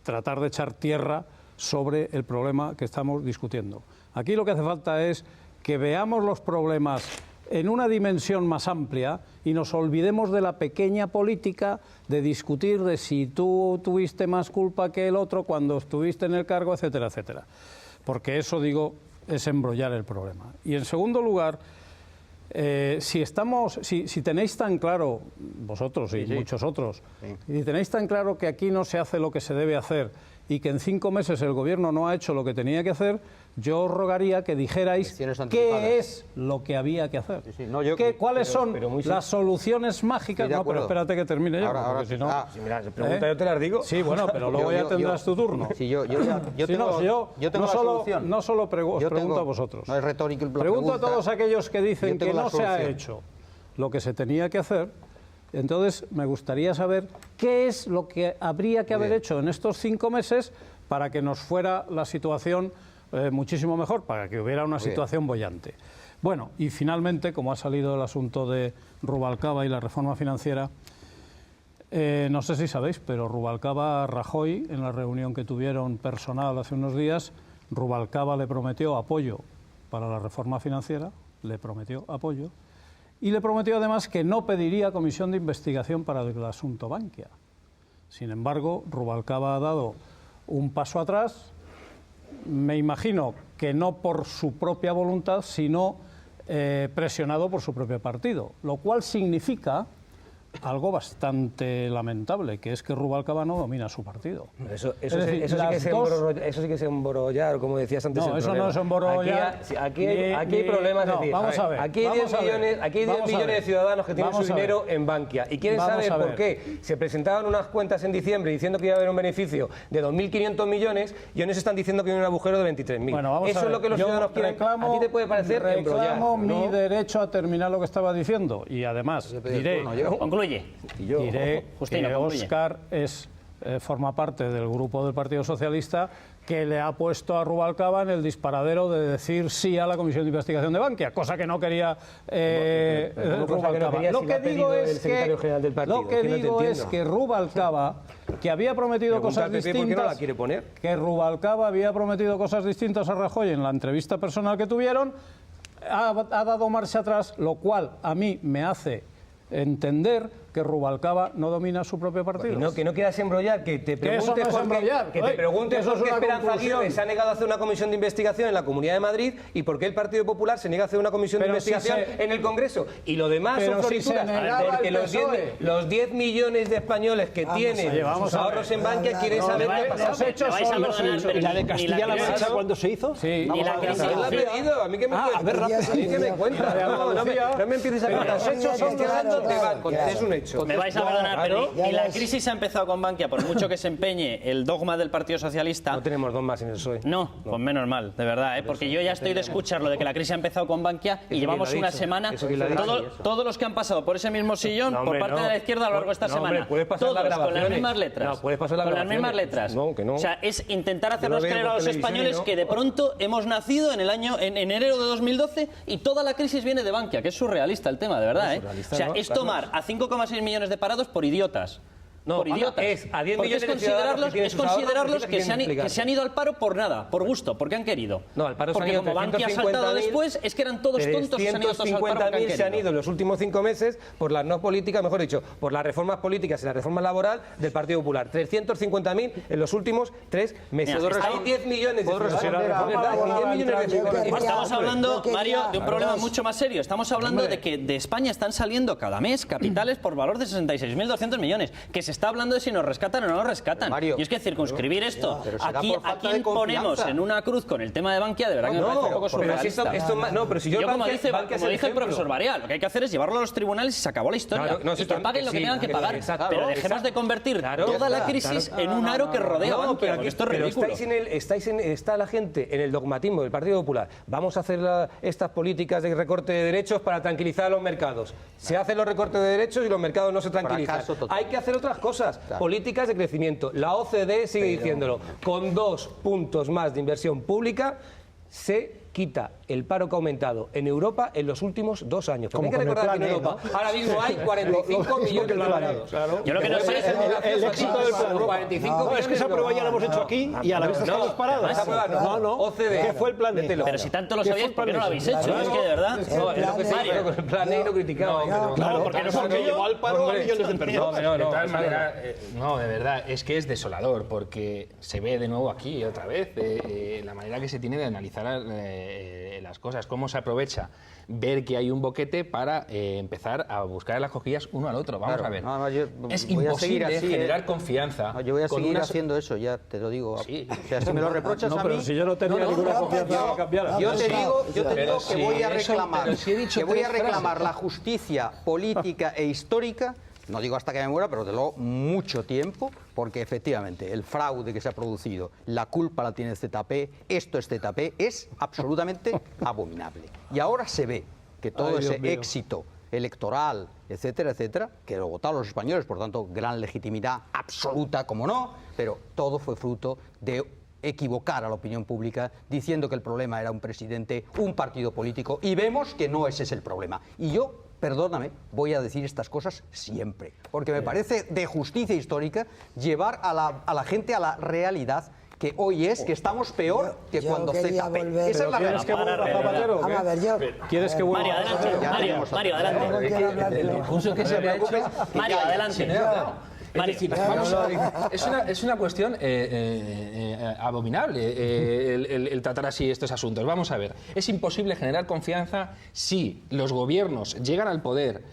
tratar de echar tierra sobre el problema que estamos discutiendo. Aquí lo que hace falta es que veamos los problemas en una dimensión más amplia y nos olvidemos de la pequeña política de discutir de si tú tuviste más culpa que el otro cuando estuviste en el cargo, etcétera, etcétera. Porque eso, digo, es embrollar el problema. Y en segundo lugar, si tenéis tan claro, vosotros y muchos otros, si tenéis tan claro que aquí no se hace lo que se debe hacer y que en 5 meses el Gobierno no ha hecho lo que tenía que hacer, yo os rogaría que dijerais qué es lo que había que hacer. ¿Cuáles son las soluciones mágicas? No, pero espérate que termine yo, porque si no... Si me las preguntas yo te las digo. Sí, bueno, pero luego ya tendrás tu turno. Yo tengo la solución. No solo os pregunto a vosotros. No es retórico. Pregunto a todos aquellos que dicen que no se ha hecho lo que se tenía que hacer. Entonces, me gustaría saber qué es lo que habría que haber hecho en estos 5 meses para que nos fuera la situación muchísimo mejor, para que hubiera una situación boyante. Bueno, y finalmente, como ha salido el asunto de Rubalcaba y la reforma financiera, no sé si sabéis, pero Rubalcaba, Rajoy, en la reunión que tuvieron personal hace unos días, Rubalcaba le prometió apoyo para la reforma financiera, le prometió apoyo, y le prometió además que no pediría comisión de investigación para el asunto Bankia. Sin embargo, Rubalcaba ha dado un paso atrás, me imagino que no por su propia voluntad, sino presionado por su propio partido, lo cual significa algo bastante lamentable, que es que Rubalcaba no domina su partido. Eso sí que es embrollar, como decías antes. No, eso no es embrollar. Aquí hay problemas. No, vamos a ver. Aquí hay 10 millones de ciudadanos que tienen su dinero en Bankia y quieren saber por qué se presentaban unas cuentas en diciembre diciendo que iba a haber un beneficio de 2.500 millones y hoy nos están diciendo que hay un agujero de 23.000. Bueno, eso es lo que los ciudadanos quieren. A ti te puede parecer embrollar. Reclamo mi derecho a terminar lo que estaba diciendo y además diré... Diré que Óscar forma parte del grupo del Partido Socialista que le ha puesto a Rubalcaba en el disparadero de decir sí a la Comisión de Investigación de Bankia, cosa que no quería Rubalcaba. Lo que digo es que Rubalcaba, que había prometido cosas distintas, que Rubalcaba había prometido cosas distintas a Rajoy en la entrevista personal que tuvieron, ha dado marcha atrás, lo cual a mí me hace entender que Rubalcaba no domina su propio partido. Que no quieras embrollar, que te preguntes por qué Esperanza Aguirre se ha negado a hacer una comisión de investigación en la Comunidad de Madrid y por qué el Partido Popular se niega a hacer una comisión de investigación en el Congreso. Y lo demás son florituras, porque los 10 millones de españoles que tienen sus ahorros en Bankia quieren saber qué ha pasado. ¿Y la de Castilla-La Mancha cuándo se hizo? Sí. ¿Y la crisis? A mí que me cuenta. A mí que me cuenta. No me empieces a contar. Los hechos son es un hecho. Me vais a perdonar, pero y la crisis ha empezado con Bankia, por mucho que se empeñe el dogma del Partido Socialista... No tenemos dogmas en el PSOE. No, pues menos mal, de verdad, porque yo ya estoy de escuchar lo de que la crisis ha empezado con Bankia y llevamos una semana, todos los que han pasado por ese mismo sillón, por parte de la izquierda a lo largo de esta semana, todos con las mismas letras, con las mismas letras. O sea, es intentar hacernos creer a los españoles que de pronto hemos nacido en enero de 2012 y toda la crisis viene de Bankia, que es surrealista el tema, de verdad, O sea, es tomar a 5,6 millones de parados por idiotas. Por idiotas. Es a 10 millones de considerarlos que se han ido al paro por nada, por gusto, porque han querido. No, al paro porque se han ido como Bankia ha saltado después, es que eran todos tontos y se han ido todos al paro porque han querido. Se han ido en los últimos 5 meses por las no políticas, mejor dicho, por las reformas políticas y la reforma laboral del Partido Popular. 350.000 en los últimos 3 meses. Hay 10 millones de ciudadanos. Estamos hablando, Mario, de un problema mucho más serio. Estamos hablando de que de España están saliendo cada mes capitales por valor de 66.200 millones, que se está hablando de si nos rescatan o no nos rescatan. Mario, y es que circunscribir esto a quién ponemos en una cruz con el tema de Bankia, de verdad que me parece un poco surrealista. Yo como dice el profesor Barea, lo que hay que hacer es llevarlo a los tribunales y se acabó la historia. Y que paguen lo que tengan que pagar. Pero dejemos de convertir toda la crisis en un aro que rodea a Bankia, porque esto es ridículo. Está la gente en el dogmatismo del Partido Popular. Vamos a hacer estas políticas de recorte de derechos para tranquilizar a los mercados. Se hacen los recortes de derechos y los mercados no se tranquilizan. Hay que hacer otras cosas. Políticas de crecimiento. La OCDE sigue diciéndolo. Con 2 puntos más de inversión pública se quita el paro que ha aumentado en Europa en los últimos 2 años. Porque hay que recordar que en Europa ahora mismo hay 45 millones de parados. Yo lo que no sé es el éxito del plan. 45 es que esa prueba ya la hemos hecho aquí y a la vez estamos parados. No. OCDE. ¿Qué fue el plan E? Pero si tanto lo sabíais, ¿por qué no lo habéis hecho? Es que de verdad. No, es lo que se hizo con el plan E y lo criticaba. Claro, porque llevó al paro a millones de personas. No, de todas maneras, no, de verdad, es que es desolador, porque se ve de nuevo aquí otra vez la manera que se tiene de analizar las cosas, cómo se aprovecha ver que hay un boquete para empezar a buscar las cosquillas uno al otro. Vamos a ver. Es imposible generar confianza. Yo voy a seguir haciendo eso, ya te lo digo. Sí. O sea, si me lo reprochas a mí... pero si yo no tenía ninguna confianza en que cambiara. Yo te digo que voy a reclamar la justicia política e histórica, no digo hasta que me muera, pero de luego mucho tiempo, porque efectivamente el fraude que se ha producido, la culpa la tiene el ZP, esto es ZP, es absolutamente abominable. Y ahora se ve que todo ese éxito electoral, etcétera, etcétera, que lo votaron los españoles, por tanto, gran legitimidad absoluta, como no, pero todo fue fruto de equivocar a la opinión pública diciendo que el problema era un presidente, un partido político, y vemos que no ese es el problema. Y yo, perdóname, voy a decir estas cosas siempre, porque me parece de justicia histórica llevar a la gente a la realidad que hoy es que estamos peor que cuando ZP. Esa es la ¿Quieres que vuelva Zapatero? Vamos a ver, yo... ¿Quieres que vuelva? Mario, adelante. El impulso que se había hecho... Mario, adelante. Es una cuestión abominable el tratar así estos asuntos. Vamos a ver, es imposible generar confianza si los gobiernos llegan al poder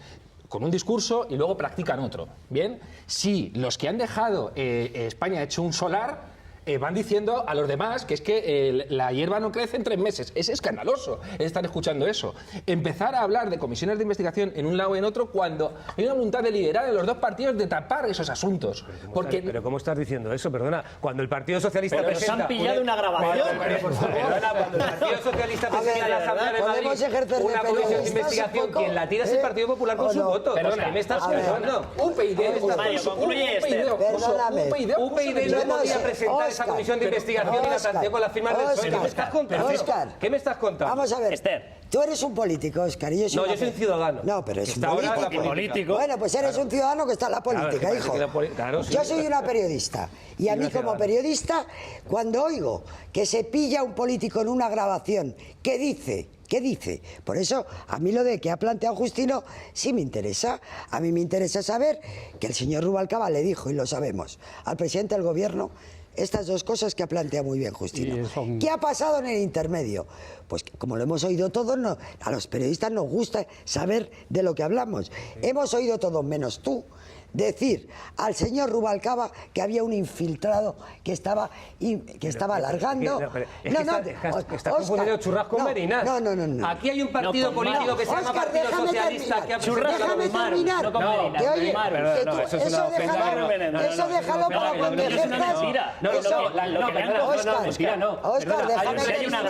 con un discurso y luego practican otro. Bien, si los que han dejado España hecho un solar van diciendo a los demás que es que la hierba no crece en 3 meses. Es escandaloso estar escuchando eso. Empezar a hablar de comisiones de investigación en un lado o en otro cuando hay una voluntad deliberada de los dos partidos de tapar esos asuntos. Pero ¿cómo estás diciendo eso? Perdona, cuando el Partido Socialista presenta... se han pillado una grabación. Cuando el Partido Socialista presenta en la Asamblea de Madrid una comisión de investigación, quien la tira es el Partido Popular con su voto. Perdona, ¿qué me estás contando? UPyD no podía presentar esa comisión de investigación y la planteó con las firmas del PSOE. ¿Qué me estás contando? ¿Qué me estás contando? Vamos a ver. Esther. Tú eres un político, Óscar, y yo soy... No, yo soy un ciudadano. No, pero es un político. Bueno, pues eres un ciudadano que está en la política, hijo. Yo soy una periodista. Y a mí como periodista, cuando oigo que se pilla un político en una grabación, ¿qué dice? ¿Qué dice? Por eso, a mí lo de que ha planteado Justino sí me interesa. A mí me interesa saber que el señor Rubalcaba le dijo, y lo sabemos, al presidente del gobierno estas dos cosas que ha planteado muy bien Justino. ¿Qué ha pasado en el intermedio? Pues como lo hemos oído todos, a los periodistas nos gusta saber de lo que hablamos. Hemos oído todos, menos tú, decir al señor Rubalcaba que había un infiltrado que estaba alargando... Está confundiendo churras con merinas. No. Aquí hay un partido político que se llama Partido Socialista que ha presentado... Déjame terminar. Que oye, eso déjalo para cuando ejerzas... Óscar, déjame terminar.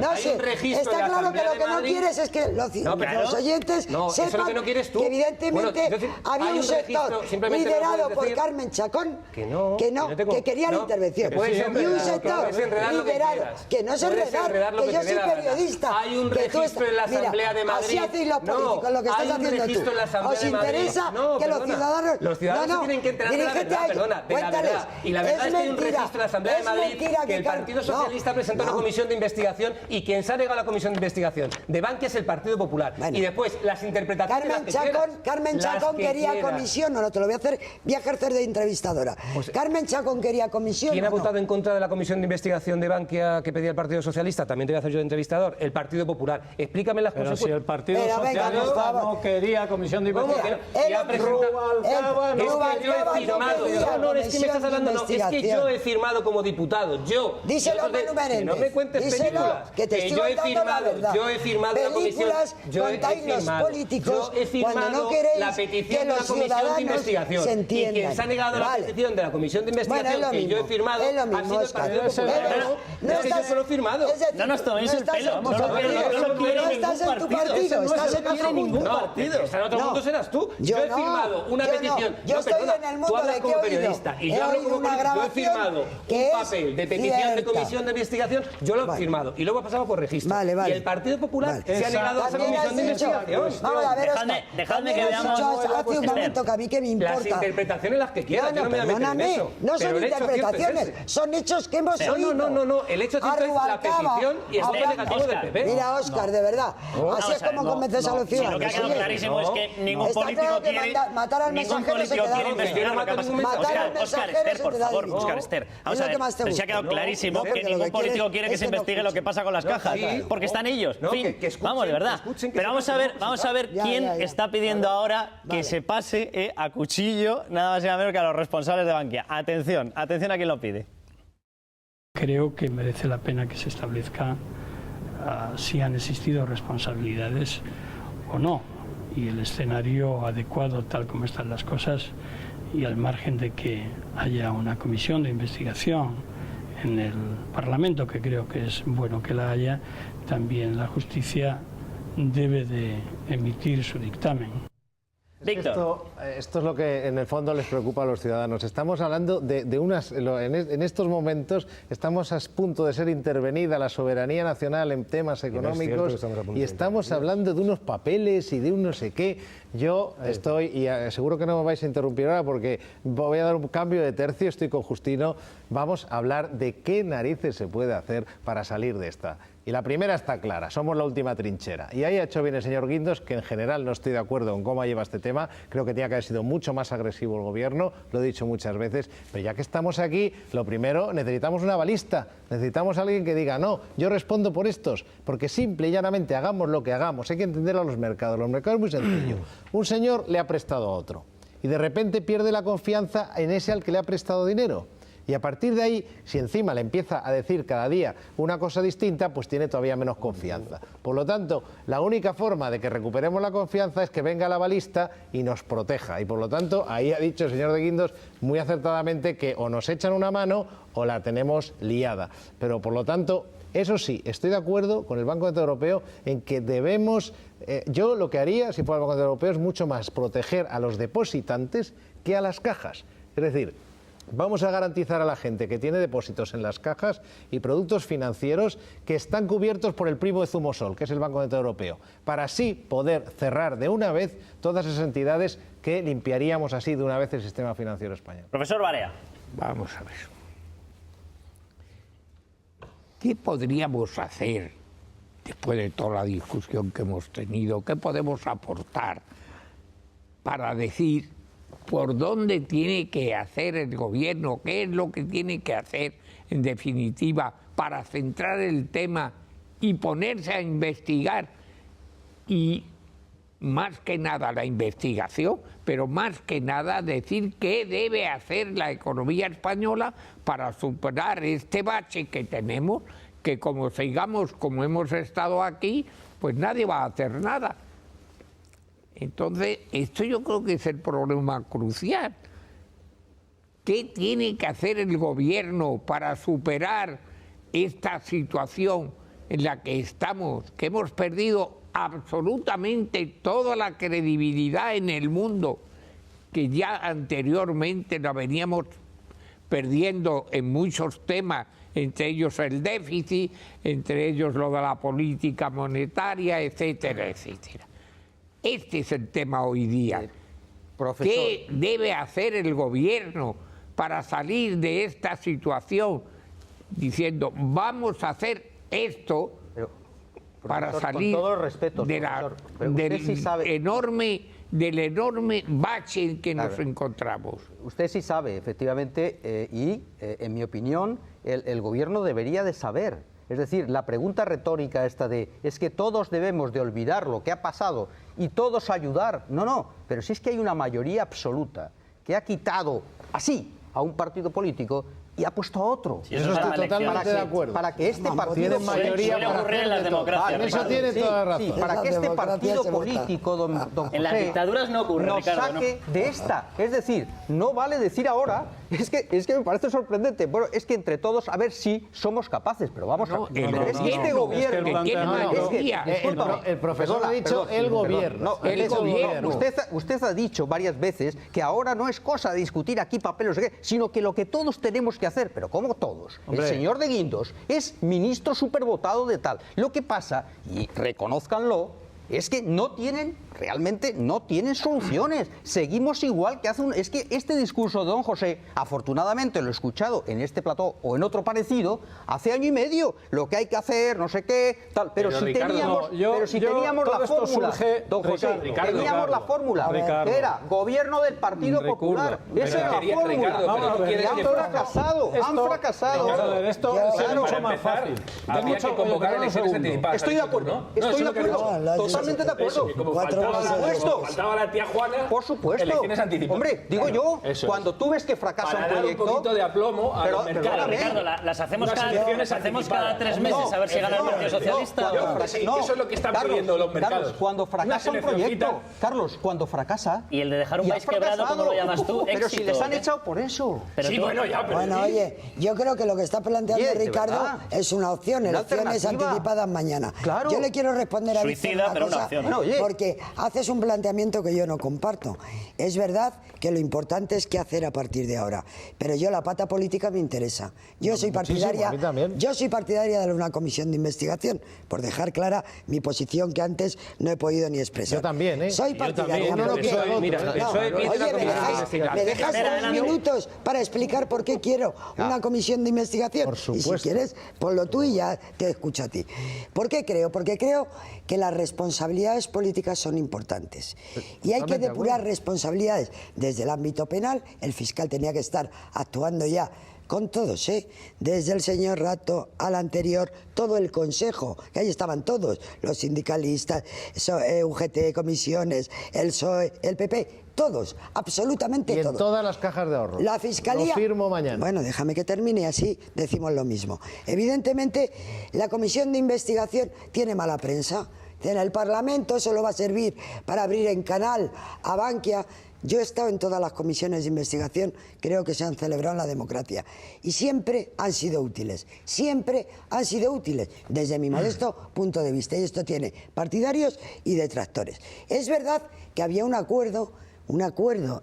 No sé, está claro que lo que no quieres es que los oyentes sepan que evidentemente había un sector liderado por Carmen Chacón que quería la intervención, y un sector liderado que no se enredar, que yo soy periodista. Hay un registro en la Asamblea de Madrid. Así hacéis los políticos, lo que estás haciendo tú. ¿Os interesa que los ciudadanos... Los ciudadanos tienen que enterar de la verdad, perdona, de la verdad. Y la verdad es que hay un registro en la Asamblea de Madrid que el Partido Socialista presentó una comisión de investigación y quien se ha negado a la comisión de investigación de Bankia es el Partido Popular. Y después las interpretaciones... Carmen Chacón quería comisión, no te lo voy a hacer, voy a ejercer de entrevistadora. Carmen Chacón quería comisión. ¿Quién ha votado en contra de la comisión de investigación de Bankia que pedía el Partido Socialista? También te voy a hacer yo de entrevistador. El Partido Popular. Explícame las consecuencias. Pero si el Partido Socialista no quería comisión de investigación. Es que yo he firmado como diputado. Díselo a Manu Menéndez. No me cuentes películas. Que te estoy contando la verdad. Yo he firmado la comisión. Películas contáis los políticos cuando no queréis que los ciudadanos investigación. se Y entiendan. quien se ha negado la petición de la comisión de investigación que yo he firmado ha sido el Partido Popular. No es que yo solo he firmado. No nos toméis el pelo. No estás en tu partido, estás en otro ningún mundo. partido. Está en otro mundo serás tú. Yo he firmado una petición. Yo estoy en el mundo tú hablas de como que he oído. periodista y He yo hablo oído como una periodista. Yo he grabación firmado que un es papel de petición de cierta. comisión de investigación. Yo lo he firmado y luego he pasado por registro. Y el Partido Popular se ha negado a esa comisión de investigación. Vamos a ver, dejadme que veamos. Hace un momento que a mí que me importa. Las interpretaciones las que quieras, yo no me voy a meter en eso. No Pero son el hecho cierto es interpretaciones, ese. son hechos que hemos oído. No, el hecho cierto es la petición y el voto negativo del PP. Mira, Óscar, de verdad, así es como convences a los ciudadanos. Lo que ha quedado clarísimo es que ningún Está político claro que quiere matar al mensajero se te da investigar lo que ha pasado. Óscar, Esther, por favor, Óscar, Esther. Vamos a ver, pero se ha quedado clarísimo que ningún político quiere que se investigue lo que pasa con las cajas, porque están ellos. Vamos, de verdad. Pero vamos a ver quién está pidiendo ahora que se pase a cuchillo nada más y nada menos que a los responsables de Bankia. Atención a quién lo pide. Creo que merece la pena que se establezca si han existido responsabilidades o no, y el escenario adecuado tal como están las cosas, y al margen de que haya una comisión de investigación en el Parlamento, que creo que es bueno que la haya, también la justicia debe de emitir su dictamen. Esto es lo que en el fondo les preocupa a los ciudadanos. Estamos hablando de unas... En estos momentos estamos a punto de ser intervenida la soberanía nacional en temas económicos y estamos hablando de unos papeles y de un no sé qué. Yo estoy, y seguro que no me vais a interrumpir ahora porque voy a dar un cambio de tercio, estoy con Justino, vamos a hablar de qué narices se puede hacer para salir de esta. Y la primera está clara, somos la última trinchera. Y ahí ha hecho bien el señor Guindos, que en general no estoy de acuerdo en cómo lleva este tema. Creo que tenía que haber sido mucho más agresivo el gobierno, lo he dicho muchas veces. Pero ya que estamos aquí, lo primero, necesitamos una balista. Necesitamos a alguien que diga, no, yo respondo por estos. Porque simple y llanamente, hagamos lo que hagamos, hay que entender a los mercados. Los mercados es muy sencillo. Un señor le ha prestado a otro y de repente pierde la confianza en ese al que le ha prestado dinero. Y a partir de ahí, si encima le empieza a decir cada día una cosa distinta, pues tiene todavía menos confianza. Por lo tanto, la única forma de que recuperemos la confianza es que venga la balista y nos proteja. Y por lo tanto, ahí ha dicho el señor de Guindos muy acertadamente que o nos echan una mano o la tenemos liada. Pero por lo tanto, eso sí, estoy de acuerdo con el Banco Central Europeo en que debemos... yo lo que haría, si fuera el Banco Central Europeo, es mucho más proteger a los depositantes que a las cajas. Es decir, vamos a garantizar a la gente que tiene depósitos en las cajas y productos financieros que están cubiertos por el primo de Zumosol, que es el Banco Central Europeo, para así poder cerrar de una vez todas esas entidades que limpiaríamos así de una vez el sistema financiero español. Profesor Barea. Vamos a ver. ¿Qué podríamos hacer después de toda la discusión que hemos tenido? ¿Qué podemos aportar para decir por dónde tiene que hacer el gobierno, qué es lo que tiene que hacer, en definitiva, para centrar el tema y ponerse a investigar? Y más que nada la investigación, pero más que nada decir qué debe hacer la economía española para superar este bache que tenemos, que como sigamos como hemos estado aquí, pues nadie va a hacer nada. Entonces, esto yo creo que es el problema crucial. ¿Qué tiene que hacer el gobierno para superar esta situación en la que estamos, que hemos perdido absolutamente toda la credibilidad en el mundo, que ya anteriormente la veníamos perdiendo en muchos temas, entre ellos el déficit, entre ellos lo de la política monetaria, etcétera, etcétera? Este es el tema hoy día. Profesor. ¿Qué debe hacer el gobierno para salir de esta situación diciendo vamos a hacer esto para salir con todo respeto, del enorme bache en que nos encontramos? Usted sí sabe, efectivamente, en mi opinión, el gobierno debería de saber. Es decir, la pregunta retórica esta de es que todos debemos de olvidar lo que ha pasado y todos ayudar. No, pero si es que hay una mayoría absoluta que ha quitado así a un partido político y ha puesto a otro. Sí, eso está totalmente de acuerdo. Para que este partido... Tienen mayoría para hacer en las democracias. En eso tiene toda la razón. Sí, para que este partido político, don José, en las dictaduras no ocurre, nos Ricardo, saque de esta. Es decir, no vale decir ahora, es que me parece sorprendente. Bueno, es que entre todos a ver si somos capaces, pero vamos a... Pero es que este gobierno... El profesor ha dicho el gobierno. Usted ha dicho varias veces que ahora no es cosa de discutir aquí papeles, sino que lo que todos tenemos que hacer, pero ¿cómo todos? El señor de Guindos es ministro supervotado de tal. Lo que pasa, y reconózcanlo, es que realmente no tienen soluciones. Seguimos igual que hace un... Es que este discurso de don José, afortunadamente lo he escuchado en este plató o en otro parecido, hace año y medio. Lo que hay que hacer, no sé qué, tal. Pero si teníamos la fórmula, don José, teníamos la fórmula, que era gobierno del Partido Popular. Esa era la fórmula. Y han fracasado, Esto es mucho más fácil. Había que convocar elecciones anticipadas. Estoy de acuerdo, totalmente de acuerdo. Por supuesto. Faltaba la tía Juana. Por supuesto. Elecciones anticipadas. Hombre, digo yo, cuando tú ves que fracasa un proyecto... un poquito de aplomo a los mercados. Ricardo, las hacemos cada 3 meses a ver si gana el Partido Socialista. Eso es lo que están pidiendo los mercados. Cuando fracasa un proyecto, Carlos, cuando fracasa... Y el de dejar un país quebrado, ¿cómo lo llamas tú? Pero si les han echado por eso. Bueno, oye, yo creo que lo que está planteando Ricardo es una opción, elecciones anticipadas mañana. Yo le quiero responder a Víctor Suicida, pero una opción. Porque haces un planteamiento que yo no comparto. Es verdad que lo importante es qué hacer a partir de ahora, pero yo la pata política me interesa. Yo soy partidaria de una comisión de investigación, por dejar clara mi posición que antes no he podido ni expresar. Yo también, ¿eh? Soy partidaria. ¿Me dejas 3 minutos para explicar por qué quiero una comisión de investigación? Por supuesto. Y si quieres, ponlo tú y ya te escucho a ti. ¿Por qué creo? Porque creo que las responsabilidades políticas son importantes. Y hay que depurar responsabilidades desde el ámbito penal. El fiscal tenía que estar actuando ya con todos, desde el señor Rato al anterior, todo el Consejo, que ahí estaban todos, los sindicalistas, UGT, comisiones, el PSOE, el PP, todos, absolutamente todos. Y en todas las cajas de ahorro. La Fiscalía... Lo firmo mañana. Bueno, déjame que termine y así decimos lo mismo. Evidentemente, la comisión de investigación tiene mala prensa. En el Parlamento solo va a servir para abrir en canal a Bankia. Yo he estado en todas las comisiones de investigación, creo que se han celebrado en la democracia, y siempre han sido útiles, desde mi modesto punto de vista, y esto tiene partidarios y detractores. Es verdad que había un acuerdo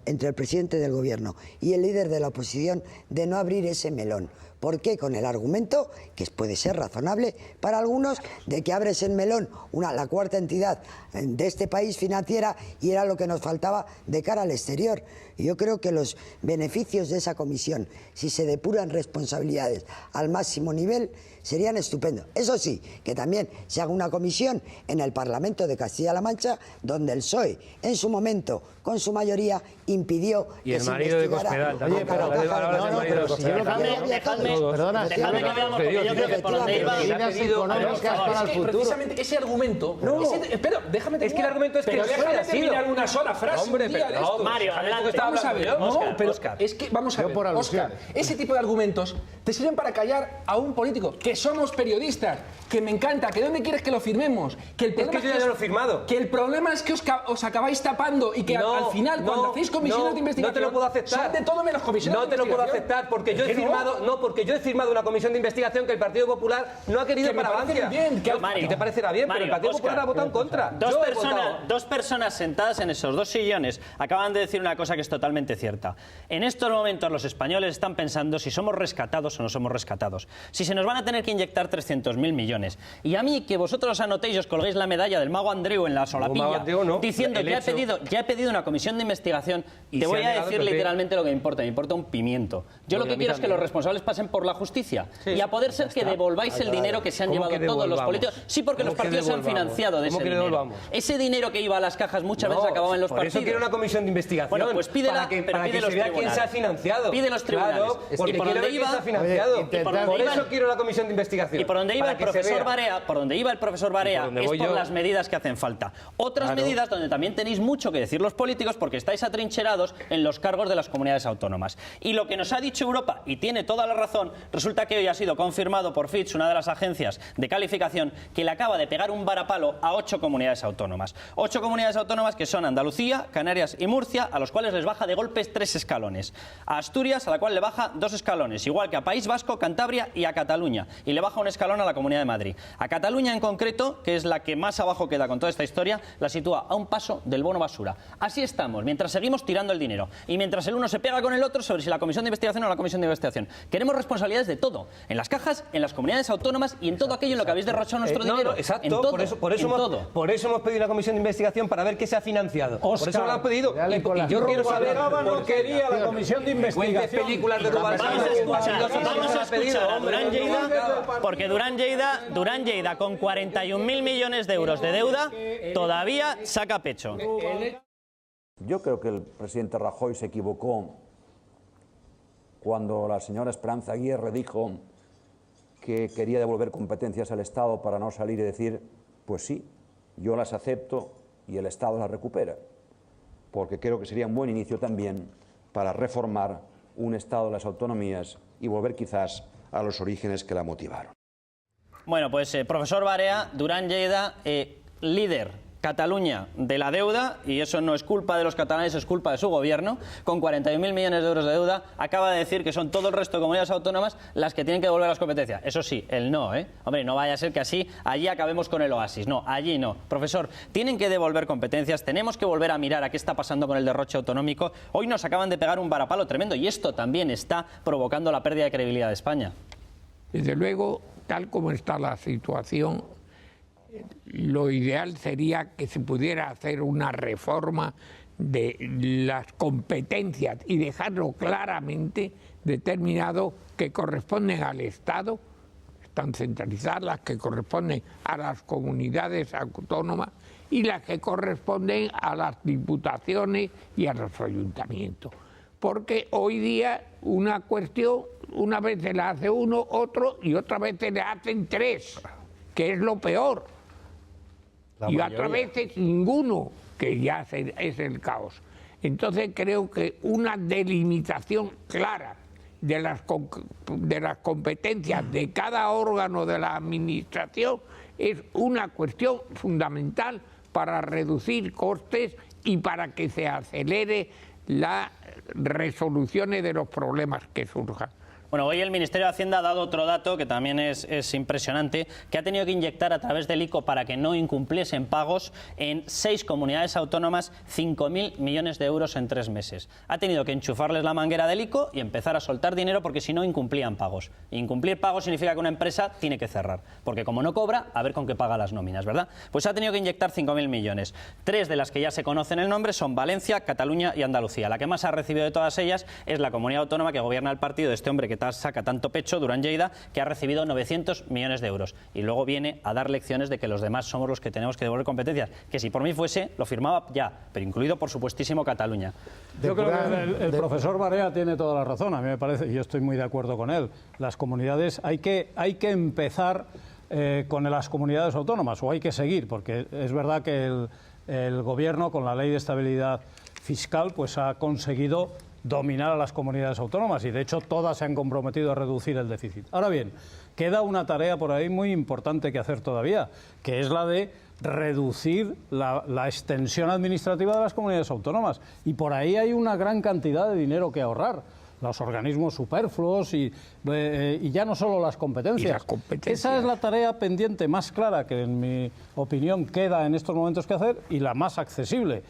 entre el presidente del gobierno y el líder de la oposición de no abrir ese melón. ¿Por qué? Con el argumento, que puede ser razonable para algunos, de que abres el melón, la cuarta entidad de este país financiera, y era lo que nos faltaba de cara al exterior. Y yo creo que los beneficios de esa comisión, si se depuran responsabilidades al máximo nivel, serían estupendos. Eso sí, que también se haga una comisión en el Parlamento de Castilla-La Mancha, donde el PSOE, en su momento, con su mayoría, impidió y el marido de Cospedal también. Dejadme que veamos, porque yo creo que por donde iba... Precisamente ese argumento... Espera, déjame terminar. Es que el argumento es que déjame terminar una sola frase. Hombre, pero Mario, adelante. Vamos a ver, es que vamos a ver, Óscar, ese tipo de argumentos te sirven para callar a un político, que somos periodistas, que me encanta, que ¿dónde quieres que lo firmemos? Que el problema es que yo ya lo he firmado. Que el problema es que os acabáis tapando y que al final, cuando hacéis comisiones de investigación, no te lo puedo aceptar. Son de todo menos comisiones de investigación. No te lo puedo aceptar porque yo he firmado, porque yo he firmado una comisión de investigación que el Partido Popular no ha querido para Bankia. Que te parecerá bien, pero el Partido Popular ha votado en contra. Dos personas sentadas en esos 2 sillones acaban de decir una cosa que es totalmente cierta. En estos momentos los españoles están pensando si somos rescatados o no somos rescatados. Si se nos van a tener que inyectar 300.000 millones. Y a mí, que vosotros anotéis y os colguéis la medalla del mago Andreu en la solapilla, diciendo ya he pedido una comisión de investigación, te voy a decir literalmente lo que me importa un pimiento. Yo lo que quiero es que los responsables pasen pasan por la justicia. Y a poder ser que devolváis el dinero que se han llevado todos los políticos. Sí, porque los partidos se han financiado de ese dinero. Ese dinero que iba a las cajas muchas veces acababa en los partidos. Por eso quiero una comisión de investigación. Bueno, pues pídela, para que se vea quién se ha financiado. Pide los tribunales. Claro, porque quiero ver quién se ha financiado. Por eso quiero la comisión de investigación. Y por donde iba el profesor Barea, es por las medidas que hacen falta. Otras medidas donde también tenéis mucho que decir los políticos porque estáis atrincherados en los cargos de las comunidades autónomas. Y lo que nos ha dicho Europa, y tiene toda la razón, resulta que hoy ha sido confirmado por Fitch, una de las agencias de calificación, que le acaba de pegar un varapalo a 8 comunidades autónomas. 8 comunidades autónomas que son Andalucía, Canarias y Murcia, a los cuales les baja de golpes 3 escalones. A Asturias, a la cual le baja 2 escalones, igual que a País Vasco, Cantabria y a Cataluña. Y le baja un escalón a la Comunidad de Madrid. A Cataluña en concreto, que es la que más abajo queda con toda esta historia, la sitúa a un paso del bono basura. Así estamos, mientras seguimos tirando el dinero. Y mientras el uno se pega con el otro sobre si la comisión de investigación o la comisión de investigación. Queremos responsabilidades de todo. En las cajas, en las comunidades autónomas y en todo aquello en lo que habéis derrochado nuestro dinero. Exacto, en todo, por eso hemos pedido una comisión de investigación para ver qué se ha financiado. Oscar, por eso lo han pedido. Y yo quiero saber no quería la comisión de investigación. Películas de Vamos a escuchar a Durán Lleida, porque Durán Lleida con 41.000 millones de euros de deuda todavía saca pecho. Yo creo que el presidente Rajoy se equivocó cuando la señora Esperanza Aguirre dijo que quería devolver competencias al Estado para no salir y decir, pues sí, yo las acepto y el Estado las recupera, porque creo que sería un buen inicio también para reformar un Estado de las autonomías y volver quizás a los orígenes que la motivaron. Bueno, pues profesor Barea, Durán Lleida, líder Cataluña de la deuda, y eso no es culpa de los catalanes, es culpa de su gobierno, con 41.000 millones de euros de deuda, acaba de decir que son todo el resto de comunidades autónomas las que tienen que devolver las competencias. Eso sí, el no, Hombre, no vaya a ser que así allí acabemos con el oasis. No, allí no. Profesor, tienen que devolver competencias, tenemos que volver a mirar a qué está pasando con el derroche autonómico. Hoy nos acaban de pegar un varapalo tremendo y esto también está provocando la pérdida de credibilidad de España. Desde luego, tal como está la situación, lo ideal sería que se pudiera hacer una reforma de las competencias y dejarlo claramente determinado que corresponden al Estado, están centralizadas, las que corresponden a las comunidades autónomas y las que corresponden a las diputaciones y a los ayuntamientos. Porque hoy día una cuestión, una vez se la hace uno, otro, y otra vez se le hacen 3, que es lo peor. Y otras veces ninguno, que ya es el caos. Entonces creo que una delimitación clara de las competencias de cada órgano de la administración es una cuestión fundamental para reducir costes y para que se acelere las resoluciones de los problemas que surjan. Bueno, hoy el Ministerio de Hacienda ha dado otro dato que también es impresionante, que ha tenido que inyectar a través del ICO para que no incumpliesen pagos en 6 comunidades autónomas 5.000 millones de euros en 3 meses. Ha tenido que enchufarles la manguera del ICO y empezar a soltar dinero porque si no incumplían pagos. Incumplir pagos significa que una empresa tiene que cerrar, porque como no cobra, a ver con qué paga las nóminas, ¿verdad? Pues ha tenido que inyectar 5.000 millones. 3 de las que ya se conocen el nombre son Valencia, Cataluña y Andalucía. La que más ha recibido de todas ellas es la comunidad autónoma que gobierna el partido de este hombre que saca tanto pecho, Durán Lleida, que ha recibido 900 millones de euros. Y luego viene a dar lecciones de que los demás somos los que tenemos que devolver competencias. Que si por mí fuese, lo firmaba ya, pero incluido por supuestísimo Cataluña. Yo creo que el profesor Barea tiene toda la razón, a mí me parece, y yo estoy muy de acuerdo con él. Las comunidades, hay que empezar con las comunidades autónomas, o hay que seguir, porque es verdad que el gobierno, con la ley de estabilidad fiscal, pues ha conseguido dominar a las comunidades autónomas y de hecho todas se han comprometido a reducir el déficit. Ahora bien, queda una tarea por ahí muy importante que hacer todavía, que es la de reducir la extensión administrativa de las comunidades autónomas, y por ahí hay una gran cantidad de dinero que ahorrar. Los organismos superfluos y ya no solo las competencias. Esa es la tarea pendiente más clara que, en mi opinión, queda en estos momentos que hacer, y la más accesible.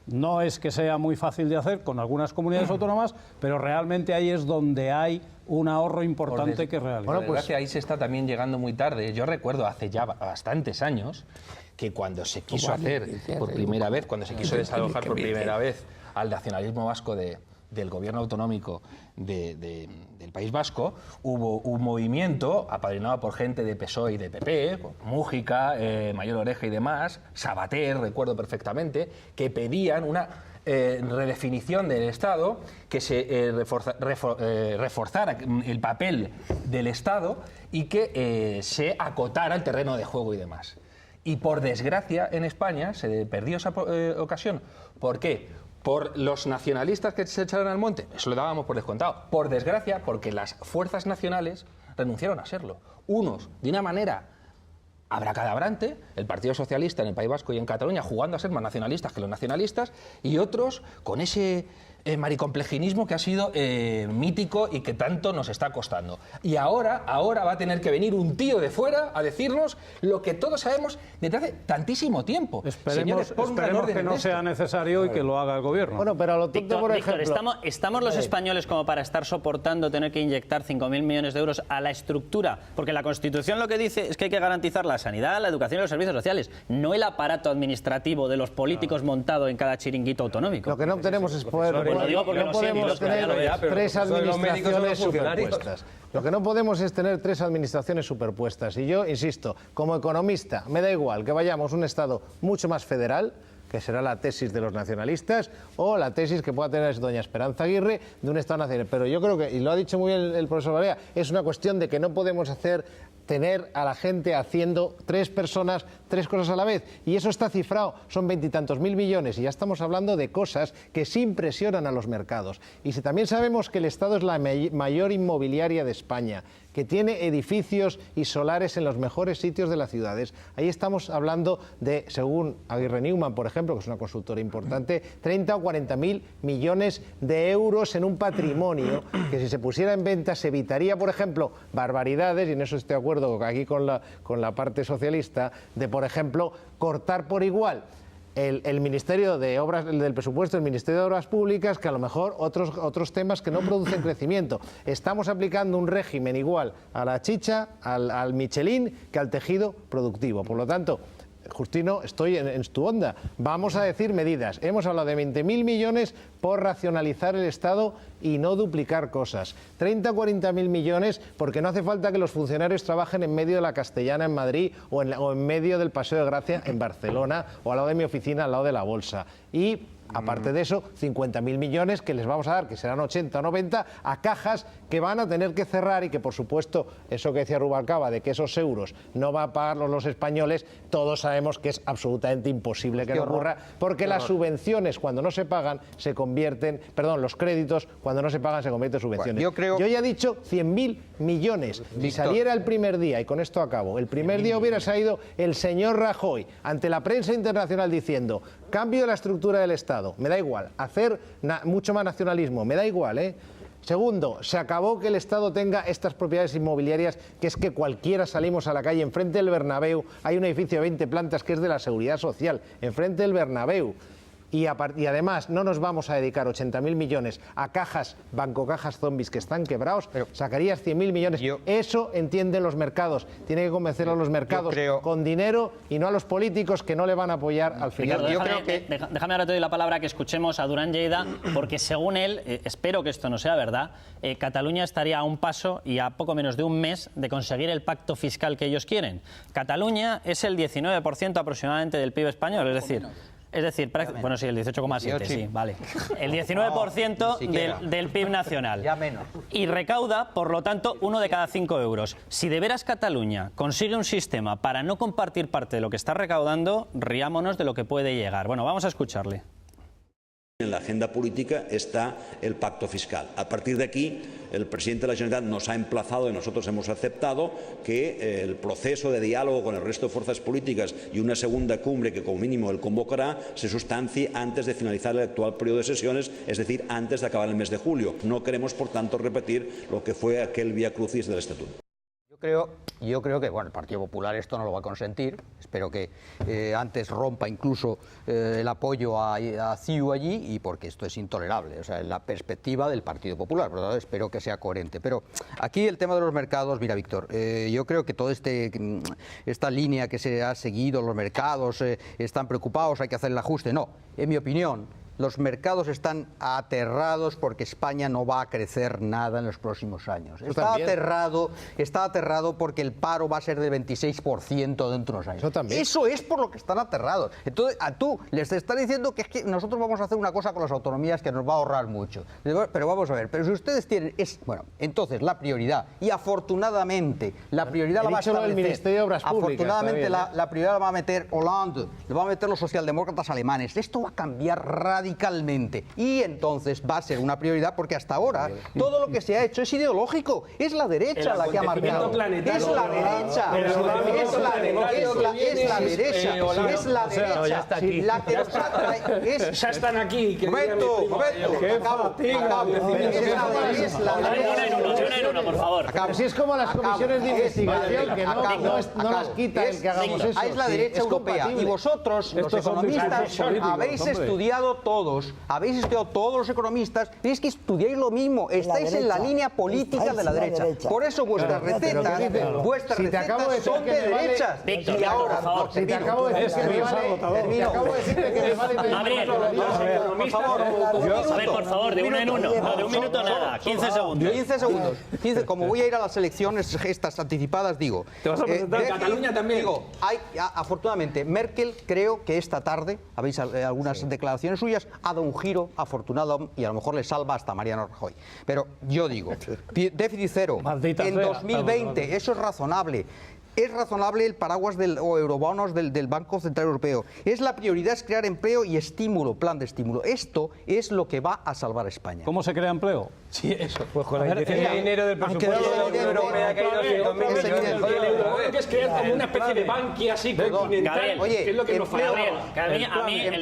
No es que sea muy fácil de hacer con algunas comunidades autónomas, pero realmente ahí es donde hay un ahorro importante que realizar. Bueno, pues ahí se está también llegando muy tarde. Yo recuerdo hace ya bastantes años que cuando se quiso hacer por primera vez, cuando se quiso desalojar por primera vez al nacionalismo vasco de del gobierno autonómico del País Vasco, hubo un movimiento apadrinado por gente de PSOE y de PP, Mújica, Mayor Oreja y demás, Sabater, recuerdo perfectamente, que pedían una redefinición del Estado, que se reforzara el papel del Estado y que se acotara el terreno de juego y demás. Y por desgracia en España se perdió esa ocasión. ¿Por qué? Por los nacionalistas que se echaron al monte, eso lo dábamos por descontado. Por desgracia, porque las fuerzas nacionales renunciaron a serlo. Unos, de una manera abracadabrante, el Partido Socialista en el País Vasco y en Cataluña jugando a ser más nacionalistas que los nacionalistas, y otros con ese maricomplejismo que ha sido mítico y que tanto nos está costando. Y ahora va a tener que venir un tío de fuera a decirnos lo que todos sabemos desde hace tantísimo tiempo. Esperemos que no sea necesario y que lo haga el gobierno. Bueno, pero a lo tonto, por ejemplo... ¿Estamos los españoles como para estar soportando tener que inyectar 5.000 millones de euros a la estructura? Porque la Constitución lo que dice es que hay que garantizar la sanidad, la educación y los servicios sociales, no el aparato administrativo de los políticos montado en cada chiringuito autonómico. Lo que no tenemos es poder... No podemos tener tres administraciones superpuestas. Lo que no podemos es tener tres administraciones superpuestas. Y yo, insisto, como economista, me da igual que vayamos a un Estado mucho más federal, que será la tesis de los nacionalistas, o la tesis que pueda tener doña Esperanza Aguirre de un Estado nacional. Pero yo creo que, y lo ha dicho muy bien el profesor Barea, es una cuestión de que no podemos tener a la gente haciendo tres personas, tres cosas a la vez. Y eso está cifrado, son 20 y tantos mil millones, y ya estamos hablando de cosas que sí impresionan a los mercados. Y si también sabemos que el Estado es la mayor inmobiliaria de España, que tiene edificios y solares en los mejores sitios de las ciudades, ahí estamos hablando de, según Aguirre Newman, por ejemplo, que es una consultora importante, 30 o 40 mil millones de euros en un patrimonio que, si se pusiera en venta, se evitaría, por ejemplo, barbaridades, y en eso estoy de acuerdo aquí con la parte socialista, de, por ejemplo, cortar por igual el Ministerio de Obras, del presupuesto del Ministerio de Obras Públicas, que a lo mejor otros temas que no producen crecimiento. Estamos aplicando un régimen igual a la chicha, al Michelin, que al tejido productivo. Por lo tanto, Justino, estoy en tu onda. Vamos a decir medidas. Hemos hablado de 20.000 millones por racionalizar el Estado y no duplicar cosas. 30 o 40.000 millones porque no hace falta que los funcionarios trabajen en medio de la Castellana en Madrid o en medio del Paseo de Gracia en Barcelona o al lado de mi oficina, al lado de la Bolsa. Y aparte de eso, 50.000 millones que les vamos a dar, que serán 80 o 90, a cajas que van a tener que cerrar y que, por supuesto, eso que decía Rubalcaba, de que esos euros no va a pagarlos los españoles, todos sabemos que es absolutamente imposible que ocurra, porque las subvenciones, cuando no se pagan, se convierten, perdón, los créditos, cuando no se pagan, se convierten en subvenciones. Yo ya he dicho 100.000 millones. Si saliera el primer día, y con esto acabo, el primer día hubiera salido el señor Rajoy ante la prensa internacional diciendo: cambio de la estructura del Estado, me da igual, hacer mucho más nacionalismo, me da igual, ¿eh? Segundo, se acabó que el Estado tenga estas propiedades inmobiliarias, que es que cualquiera salimos a la calle, enfrente del Bernabéu, hay un edificio de 20 plantas que es de la Seguridad Social, enfrente del Bernabéu. Y además no nos vamos a dedicar 80.000 millones a cajas, bancocajas zombies que están quebrados, sacarías 100.000 millones. Eso entienden los mercados, tiene que convencer a los mercados con dinero y no a los políticos que no le van a apoyar al final. Ricardo, déjame ahora te doy la palabra que escuchemos a Durán Lleida, porque según él, espero que esto no sea verdad, Cataluña estaría a un paso y a poco menos de un mes de conseguir el pacto fiscal que ellos quieren. Cataluña es el 19% aproximadamente del PIB español, es decir, bueno, sí, el 18,7, sí, vale. El 19% del PIB nacional. Ya menos. Y recauda, por lo tanto, 1 de cada 5 euros. Si de veras Cataluña consigue un sistema para no compartir parte de lo que está recaudando, riámonos de lo que puede llegar. Bueno, vamos a escucharle. En la agenda política está el pacto fiscal. A partir de aquí, el presidente de la Generalitat nos ha emplazado y nosotros hemos aceptado que el proceso de diálogo con el resto de fuerzas políticas y una segunda cumbre que como mínimo él convocará se sustancie antes de finalizar el actual periodo de sesiones, es decir, antes de acabar el mes de julio. No queremos, por tanto, repetir lo que fue aquel vía crucis del Estatuto. Yo creo que el Partido Popular esto no lo va a consentir. Espero que antes rompa incluso el apoyo a CiU allí, y porque esto es intolerable, o sea, en la perspectiva del Partido Popular. Por lo tanto, espero que sea coherente. Pero aquí el tema de los mercados, mira, Víctor, yo creo que toda esta línea que se ha seguido, los mercados están preocupados, hay que hacer el ajuste. No, en mi opinión, los mercados están aterrados porque España no va a crecer nada en los próximos años. Está aterrado porque el paro va a ser del 26% dentro de unos años. Eso es por lo que están aterrados. Entonces, a tú les estás diciendo que es que nosotros vamos a hacer una cosa con las autonomías que nos va a ahorrar mucho. Pero vamos a ver, pero si ustedes tienen... Bueno, entonces la prioridad, y afortunadamente la prioridad la va a establecer... el Ministerio de Obras Públicas. Afortunadamente la prioridad la va a meter Hollande, la va a meter los socialdemócratas alemanes. Esto va a cambiar radicalmente y entonces va a ser una prioridad porque hasta ahora todo lo que se ha hecho es ideológico. Es la derecha la que ha marcado. Es la derecha. La que nos atrae. Ya están aquí. Momento. Es la derecha. Por favor. Así es como las comisiones de investigación, que no las quita el que hagamos eso. Es la derecha europea. Y vosotros, los economistas, habéis estudiado todos los economistas, tenéis que estudiáis lo mismo. Estáis en la línea política de la derecha. Por eso vuestras recetas son de derechas. Víctor, y ahora, te acabo de decir que me vale. Por favor, por favor, de uno en uno. No, de un minuto nada. 15 segundos. 15 segundos. Como voy a ir a las elecciones estas anticipadas, digo... ¿Te vas a presentar en Cataluña también? Digo, afortunadamente, Merkel, creo que esta tarde, habéis algunas declaraciones suyas, ha dado un giro afortunado y a lo mejor le salva hasta Mariano Rajoy. Pero yo digo, déficit cero en 2020, eso es razonable. Es razonable el paraguas o eurobonos del Banco Central Europeo. La prioridad es crear empleo y estímulo, plan de estímulo. Esto es lo que va a salvar a España. ¿Cómo se crea empleo? Sí, eso. Pues con la inyección de dinero del presupuesto de la Unión Europea que hay 200.000 millones de euros. Que es crear como una especie de banqui así continental, que es lo que nos falla. A mí el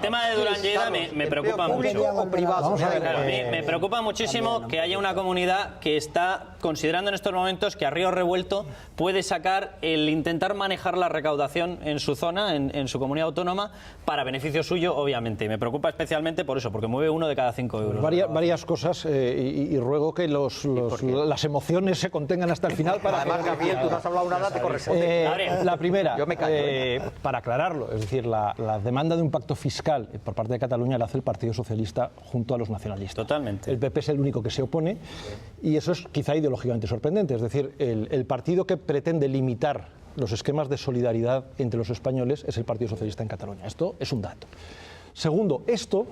tema de Durán Lleida me preocupa mucho. Me preocupa muchísimo que haya una comunidad que está considerando en estos momentos que a río revuelto puede sacar el intentar manejar la recaudación en su zona, en su comunidad autónoma, para beneficio suyo, obviamente. Y me preocupa especialmente por eso, porque mueve 1 de cada 5 euros. Varias cosas y ruego que las emociones se contengan hasta el final para además, Gabriel, tú no has hablado nada, te corresponde. La primera, yo me callo, para aclararlo, es decir, la demanda de un pacto fiscal por parte de Cataluña la hace el Partido Socialista junto a los nacionalistas. Totalmente. El PP es el único que se opone y eso es quizá ideológicamente sorprendente. Es decir, el partido que pretende limitar los esquemas de solidaridad entre los españoles es el Partido Socialista en Cataluña. Esto es un dato. Segundo, esto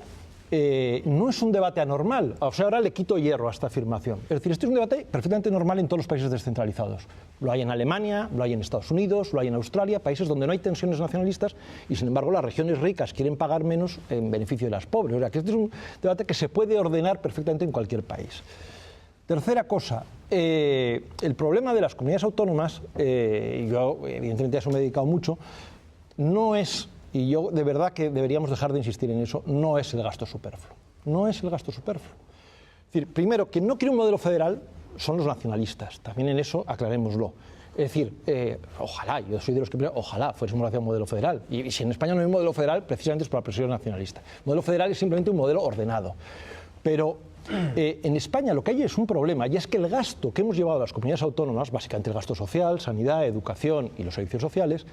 no es un debate anormal. O sea, ahora le quito hierro a esta afirmación. Es decir, este es un debate perfectamente normal en todos los países descentralizados. Lo hay en Alemania, lo hay en Estados Unidos, lo hay en Australia, países donde no hay tensiones nacionalistas y, sin embargo, las regiones ricas quieren pagar menos en beneficio de las pobres. O sea, que este es un debate que se puede ordenar perfectamente en cualquier país. Tercera cosa, el problema de las comunidades autónomas, yo evidentemente a eso me he dedicado mucho, no es, y yo de verdad que deberíamos dejar de insistir en eso, no es el gasto superfluo. No es el gasto superfluo. Es decir, primero, quien no quiere un modelo federal son los nacionalistas, también en eso aclarémoslo. Es decir, ojalá, yo soy de los que ojalá fuésemos hacia un modelo federal. Y si en España no hay un modelo federal, precisamente es por la presión nacionalista. El modelo federal es simplemente un modelo ordenado. Pero en España lo que hay es un problema, y es que el gasto que hemos llevado a las comunidades autónomas, básicamente el gasto social, sanidad, educación y los servicios sociales,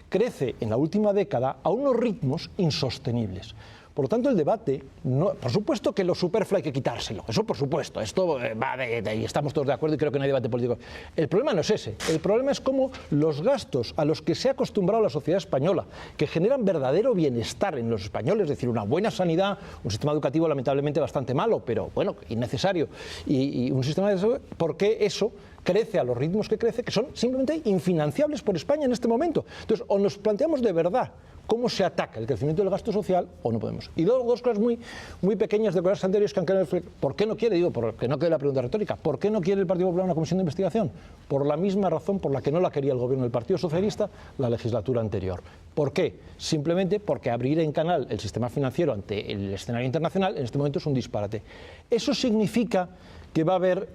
crece en la última década a unos ritmos insostenibles. Por lo tanto, el debate, por supuesto que lo superfluo hay que quitárselo, eso por supuesto, esto va y estamos todos de acuerdo y creo que no hay debate político. El problema no es ese, el problema es cómo los gastos a los que se ha acostumbrado la sociedad española, que generan verdadero bienestar en los españoles, es decir, una buena sanidad, un sistema educativo lamentablemente bastante malo, pero bueno, innecesario, y un sistema de salud, ¿por qué eso crece a los ritmos que crece, que son simplemente infinanciables por España en este momento? Entonces, o nos planteamos de verdad cómo se ataca el crecimiento del gasto social o no podemos. Y luego dos cosas muy pequeñas de cosas anteriores que han quedado. ¿Por qué no quiere? Digo, porque no quede la pregunta retórica. ¿Por qué no quiere el Partido Popular una comisión de investigación? Por la misma razón por la que no la quería el gobierno del Partido Socialista la legislatura anterior. ¿Por qué? Simplemente porque abrir en canal el sistema financiero ante el escenario internacional en este momento es un disparate. Eso significa que va a haber,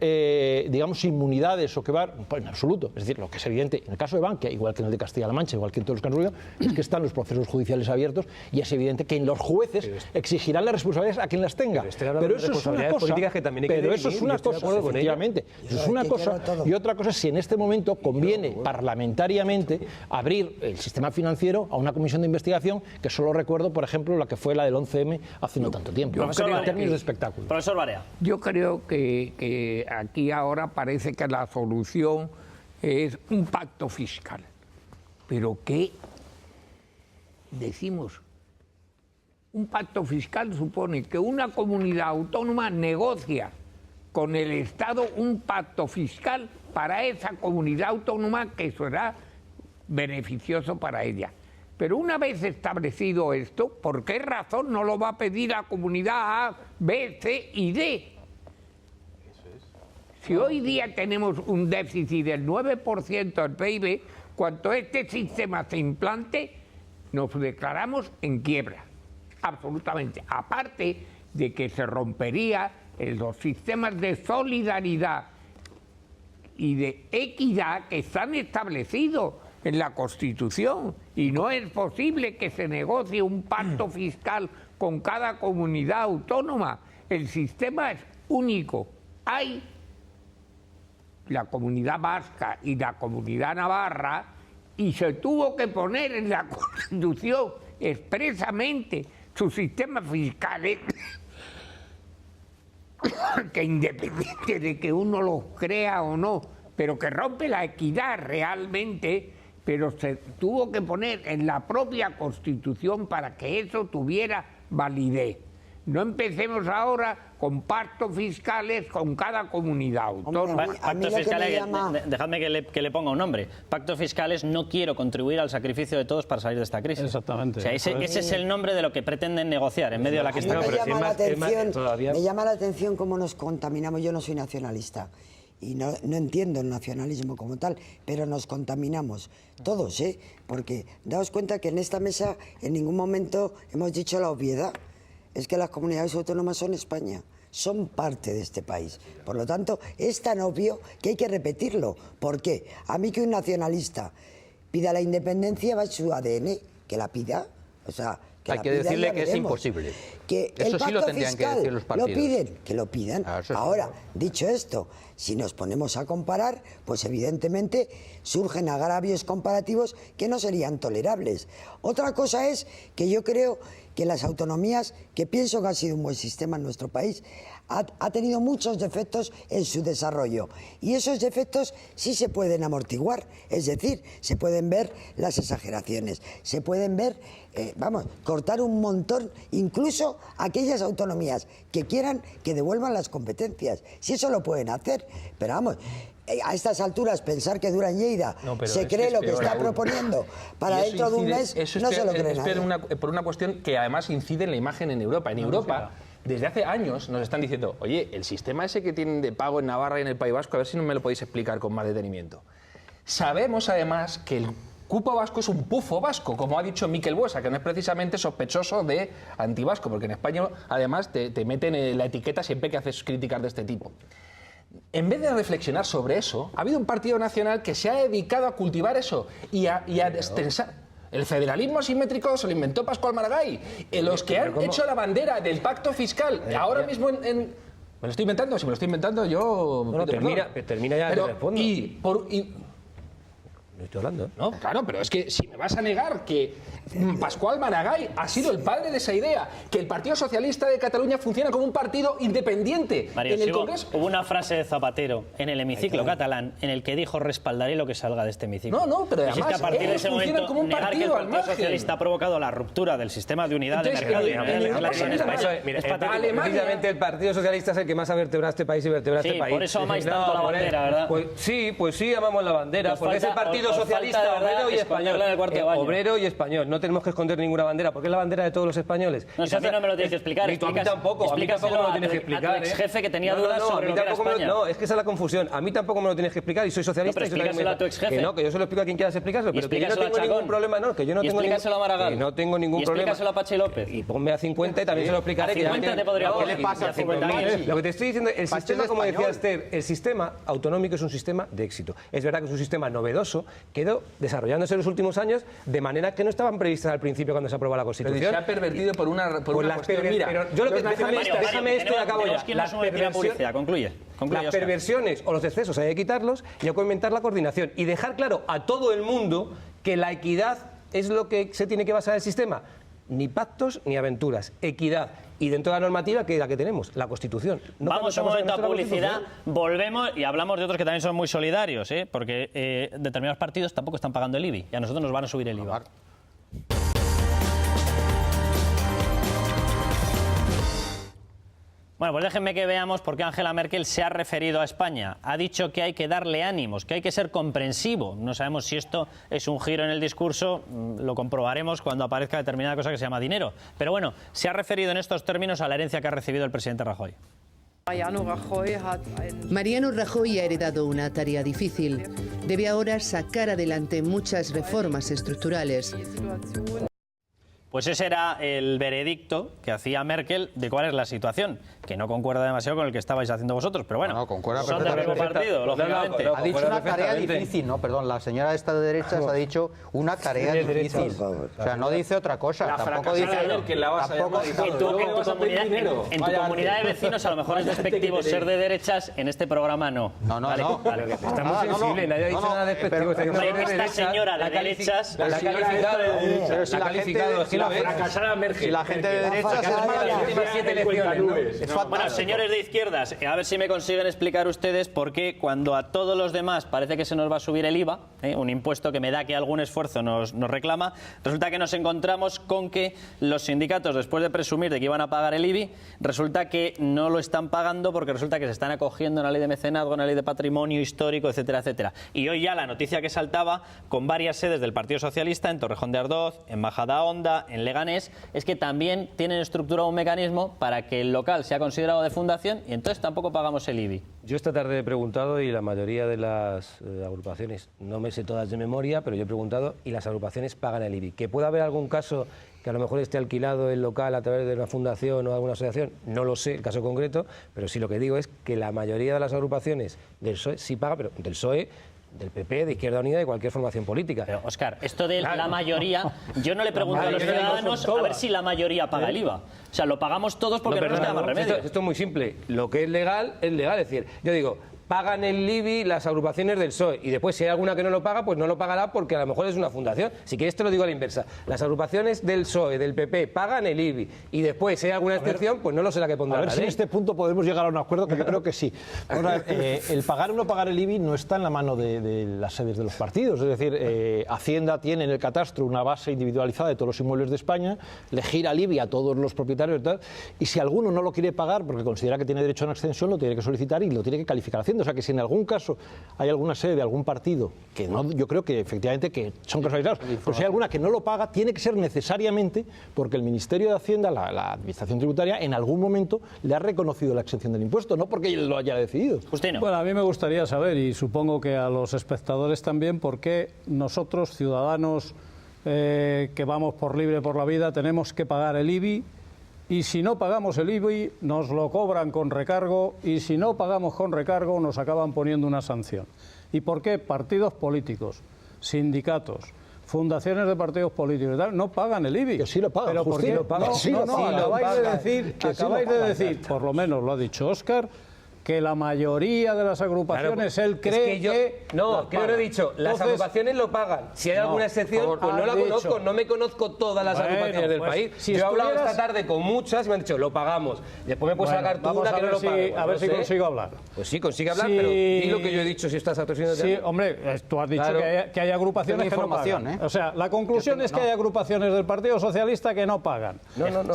digamos, inmunidades o que va a haber, pues en absoluto. Es decir, lo que es evidente en el caso de Bankia, igual que en el de Castilla-La Mancha, igual que en todos los casos, es que están los procesos procesos judiciales abiertos y es evidente que los jueces exigirán las responsabilidades a quien las tenga. Pero eso es una cosa, pero eso es una cosa, efectivamente, eso es una cosa, y otra cosa es si en este momento conviene parlamentariamente abrir el sistema financiero a una comisión de investigación, que solo recuerdo, por ejemplo, la que fue la del 11M hace no tanto tiempo, en términos de espectáculo. Profesor Barea. Yo creo que aquí ahora parece que la solución es un pacto fiscal. Pero ¿qué decimos? Un pacto fiscal supone que una comunidad autónoma negocia con el Estado un pacto fiscal para esa comunidad autónoma que será beneficioso para ella. Pero una vez establecido esto, ¿por qué razón no lo va a pedir la comunidad A, B, C y D? Si hoy día tenemos un déficit del 9% del PIB, cuando este sistema se implante, nos declaramos en quiebra, absolutamente. Aparte de que se rompería los sistemas de solidaridad y de equidad que están establecidos en la Constitución. Y no es posible que se negocie un pacto fiscal con cada comunidad autónoma. El sistema es único. Hay la comunidad vasca y la comunidad navarra, y se tuvo que poner en la Constitución expresamente sus sistemas fiscales que, independiente de que uno los crea o no, pero que rompe la equidad realmente, pero se tuvo que poner en la propia Constitución para que eso tuviera validez. No empecemos ahora con pactos fiscales con cada comunidad autónoma. Pactos fiscales, dejadme que le ponga un nombre. Pactos fiscales, no quiero contribuir al sacrificio de todos para salir de esta crisis. Exactamente. O sea, ese es el nombre de lo que pretenden negociar en medio de la crisis. Me llama la atención cómo nos contaminamos. Yo no soy nacionalista y no entiendo el nacionalismo como tal, pero nos contaminamos todos, porque daos cuenta que en esta mesa en ningún momento hemos dicho la obviedad. Es que las comunidades autónomas son España, son parte de este país. Por lo tanto, es tan obvio que hay que repetirlo. ¿Por qué? A mí que un nacionalista pida la independencia va en su ADN, que la pida. O sea, que hay que decirle que es imposible. Que eso sí lo tendrían que decir los partidos. Lo piden, que lo pidan. Ahora, dicho esto, si nos ponemos a comparar, pues evidentemente surgen agravios comparativos que no serían tolerables. Otra cosa es que yo creo que las autonomías, que pienso que ha sido un buen sistema en nuestro país, ha tenido muchos defectos en su desarrollo. Y esos defectos sí se pueden amortiguar, es decir, se pueden ver las exageraciones, se pueden ver, cortar un montón, incluso aquellas autonomías que quieran que devuelvan las competencias. Si eso lo pueden hacer, pero vamos, a estas alturas pensar que Duran Lleida se cree lo que está proponiendo para dentro de un mes, no se lo cree nadie. Por una cuestión que además incide en la imagen en Europa. En Europa, desde hace años nos están diciendo, oye, el sistema ese que tienen de pago en Navarra y en el País Vasco, a ver si no me lo podéis explicar con más detenimiento. Sabemos además que el cupo vasco es un pufo vasco, como ha dicho Miquel Buesa, que no es precisamente sospechoso de antivasco, porque en España además te meten la etiqueta siempre que haces críticas de este tipo. En vez de reflexionar sobre eso, ha habido un partido nacional que se ha dedicado a cultivar eso y a extensar. El federalismo asimétrico se lo inventó Pascual Maragall. Los que han hecho la bandera del pacto fiscal, ahora mismo ¿Me lo estoy inventando? Si me lo estoy inventando, yo... No, termina ya, te respondo. No estoy hablando. No, claro, pero es que si me vas a negar que Pascual Maragall ha sido el padre de esa idea, que el Partido Socialista de Cataluña funciona como un partido independiente Mario, en el Congreso. Hubo una frase de Zapatero en el hemiciclo catalán en el que dijo: respaldaré lo que salga de este hemiciclo. No, pero además es que a partir de ese momento como un negar que el partido Partido Socialista ha provocado la ruptura del sistema de unidad de mercado precisamente el Partido Socialista es el que más ha vertebrado este país y vertebra este país. Por eso amáis tanto la bandera, ¿verdad? Pues sí, amamos la bandera, porque es el Partido Socialista obrero y español. Obrero y español. No tenemos que esconder ninguna bandera, porque es la bandera de todos los españoles. No, a mí no me lo tienes que explicar. Ni tú, a mí tampoco me lo tienes que explicar. A tu ex jefe que tenía dudas sobre lo que era España. No, es que esa es la confusión. A mí tampoco me lo tienes que explicar y soy socialista. No, pero explícaselo a tu ex jefe. Que no, que yo se lo explico a quien quieras explicárselo, pero que yo no tengo ningún problema, no, que yo no tengo explícaselo a Maragall. Que no tengo ningún problema. Explícaselo a Pachi López. Y ponme a 50 y también se lo explicaré. A 50 te podría ¿Qué le pasa a 50.000? Lo que te estoy diciendo, el sistema, como decía Esther, el sistema autonómico es un sistema de éxito. Es verdad que es un sistema novedoso, que ha ido desarrollándose en los últimos años de maneras que no estaban previstas al principio cuando se aprobó la Constitución. Pero se ha pervertido por una cuestión. Mira, pero yo lo que déjame esto y acabo ya. Concluye. Las perversiones o los excesos hay que quitarlos y hay que aumentar la coordinación y dejar claro a todo el mundo que la equidad es lo que se tiene que basar el sistema. Ni pactos ni aventuras, equidad. Y dentro de la normativa, que es la que tenemos, la Constitución. No vamos un momento a publicidad, volvemos y hablamos de otros que también son muy solidarios, porque determinados partidos tampoco están pagando el IBI y a nosotros nos van a subir el IVA. Bueno, pues déjenme que veamos por qué Angela Merkel se ha referido a España. Ha dicho que hay que darle ánimos, que hay que ser comprensivo. No sabemos si esto es un giro en el discurso, lo comprobaremos cuando aparezca determinada cosa que se llama dinero. Pero bueno, se ha referido en estos términos a la herencia que ha recibido el presidente Rajoy. Mariano Rajoy ha heredado una tarea difícil. Debe ahora sacar adelante muchas reformas estructurales. Pues ese era el veredicto que hacía Merkel de cuál es la situación, que no concuerda demasiado con el que estabais haciendo vosotros, pero bueno, son del mismo partido, lógicamente. Ha dicho una tarea difícil, ¿no? Perdón, la señora esta de derechas ha dicho una tarea difícil. O sea, no dice otra cosa. Tampoco dice... En tu comunidad de vecinos a lo mejor es despectivo ser de derechas, en este programa no. No. Está muy sensible, nadie ha dicho nada despectivo. Esta señora de derechas la ha calificado... Si la gente de derechas... Bueno, señores de izquierdas, a ver si me consiguen explicar ustedes por qué cuando a todos los demás parece que se nos va a subir el IVA, un impuesto que me da que algún esfuerzo nos reclama, resulta que nos encontramos con que los sindicatos, después de presumir de que iban a pagar el IBI, resulta que no lo están pagando porque resulta que se están acogiendo a una ley de mecenazgo, una ley de patrimonio histórico, etcétera, etcétera. Y hoy ya la noticia que saltaba con varias sedes del Partido Socialista en Torrejón de Ardoz, en Majadahonda, en Leganés, es que también tienen estructurado un mecanismo para que el local sea considerado de fundación y entonces tampoco pagamos el IBI. Yo esta tarde he preguntado y la mayoría de las agrupaciones, no me sé todas de memoria, pero yo he preguntado y las agrupaciones pagan el IBI. ¿Que pueda haber algún caso que a lo mejor esté alquilado el local a través de una fundación o alguna asociación? No lo sé, el caso concreto, pero sí lo que digo es que la mayoría de las agrupaciones del PSOE sí paga, pero del PSOE, del PP, de Izquierda Unida, de cualquier formación política. Pero, Óscar, esto de la mayoría, yo no le pregunto a los ciudadanos a ver si la mayoría paga el IVA. O sea, lo pagamos todos porque no nos queda más remedio. Esto es muy simple. Lo que es legal, es legal. Es decir, yo digo, pagan el IBI las agrupaciones del PSOE y después si hay alguna que no lo paga, pues no lo pagará porque a lo mejor es una fundación. Si quieres te lo digo a la inversa. Las agrupaciones del PSOE, del PP, pagan el IBI y después si hay alguna excepción, pues no lo sé la que pondrá. A ver si en este punto podemos llegar a un acuerdo, que yo creo que sí. Ahora, el pagar o no pagar el IBI no está en la mano de las sedes de los partidos. Es decir, Hacienda tiene en el catastro una base individualizada de todos los inmuebles de España, le gira el IBI a todos los propietarios y tal, y si alguno no lo quiere pagar porque considera que tiene derecho a una extensión, lo tiene que solicitar y lo tiene que calificar Hacienda. O sea que si en algún caso hay alguna sede de algún partido, que no, yo creo que efectivamente que son casos aislados, pero si hay alguna que no lo paga, tiene que ser necesariamente porque el Ministerio de Hacienda, la Administración Tributaria, en algún momento le ha reconocido la exención del impuesto, no porque él lo haya decidido. Justino. Bueno, a mí me gustaría saber, y supongo que a los espectadores también, por qué nosotros, ciudadanos que vamos por libre por la vida, tenemos que pagar el IBI. Y si no pagamos el IBI, nos lo cobran con recargo, y si no pagamos con recargo, nos acaban poniendo una sanción. ¿Y por qué? Partidos políticos, sindicatos, fundaciones de partidos políticos y tal, no pagan el IBI. Que sí lo pagan. ¿Pero por qué? Acabáis de decir, por lo menos lo ha dicho Óscar, que la mayoría de las agrupaciones, él cree que no, que no he dicho, las agrupaciones lo pagan. Si hay alguna excepción, pues no la conozco, no me conozco todas las agrupaciones del país. Si yo he hablado esta tarde con muchas y me han dicho, lo pagamos. Después me puedes sacar tú una que no lo paga. A ver si consigo hablar. Pues sí, consigue hablar, pero di lo que yo he dicho si estás atorciendo. Sí, hombre, tú has dicho que hay agrupaciones que no pagan. O sea, la conclusión es que hay agrupaciones del Partido Socialista que no pagan. No.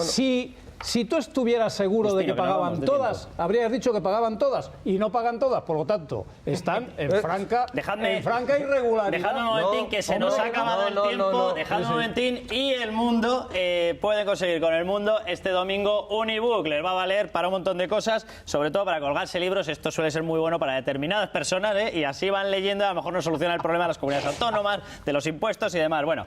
Si tú estuvieras seguro de que pagaban todas, habrías dicho que pagaban todas y no pagan todas, por lo tanto, están en franca irregularidad. Dejadme un momentín, que se nos ha acabado el tiempo. Dejadme un momentín y el mundo, pueden conseguir con el mundo este domingo un ebook. Les va a valer para un montón de cosas, sobre todo para colgarse libros. Esto suele ser muy bueno para determinadas personas, y así van leyendo, a lo mejor nos soluciona el problema de las comunidades autónomas, de los impuestos y demás. Bueno,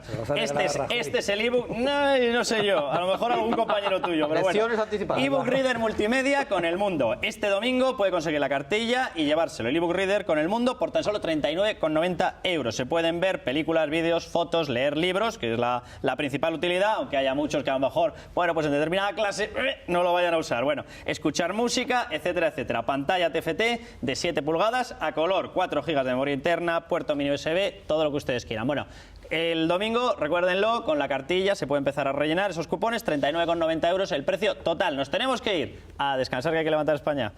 este es el ebook, no sé yo, a lo mejor algún compañero tuyo, pero Elecciones anticipadas. ebook reader multimedia con El Mundo. Este domingo puede conseguir la cartilla y llevárselo. El ebook reader con El Mundo por tan solo 39,90 euros. Se pueden ver películas, vídeos, fotos, leer libros, que es la principal utilidad, aunque haya muchos que a lo mejor, bueno, pues en determinada clase no lo vayan a usar. Bueno, escuchar música, etcétera, etcétera. Pantalla TFT de 7 pulgadas a color, 4 GB de memoria interna, puerto mini USB, todo lo que ustedes quieran. Bueno, el domingo, recuérdenlo, con la cartilla se puede empezar a rellenar esos cupones, 39,90 euros el precio total. Nos tenemos que ir a descansar, que hay que levantar España.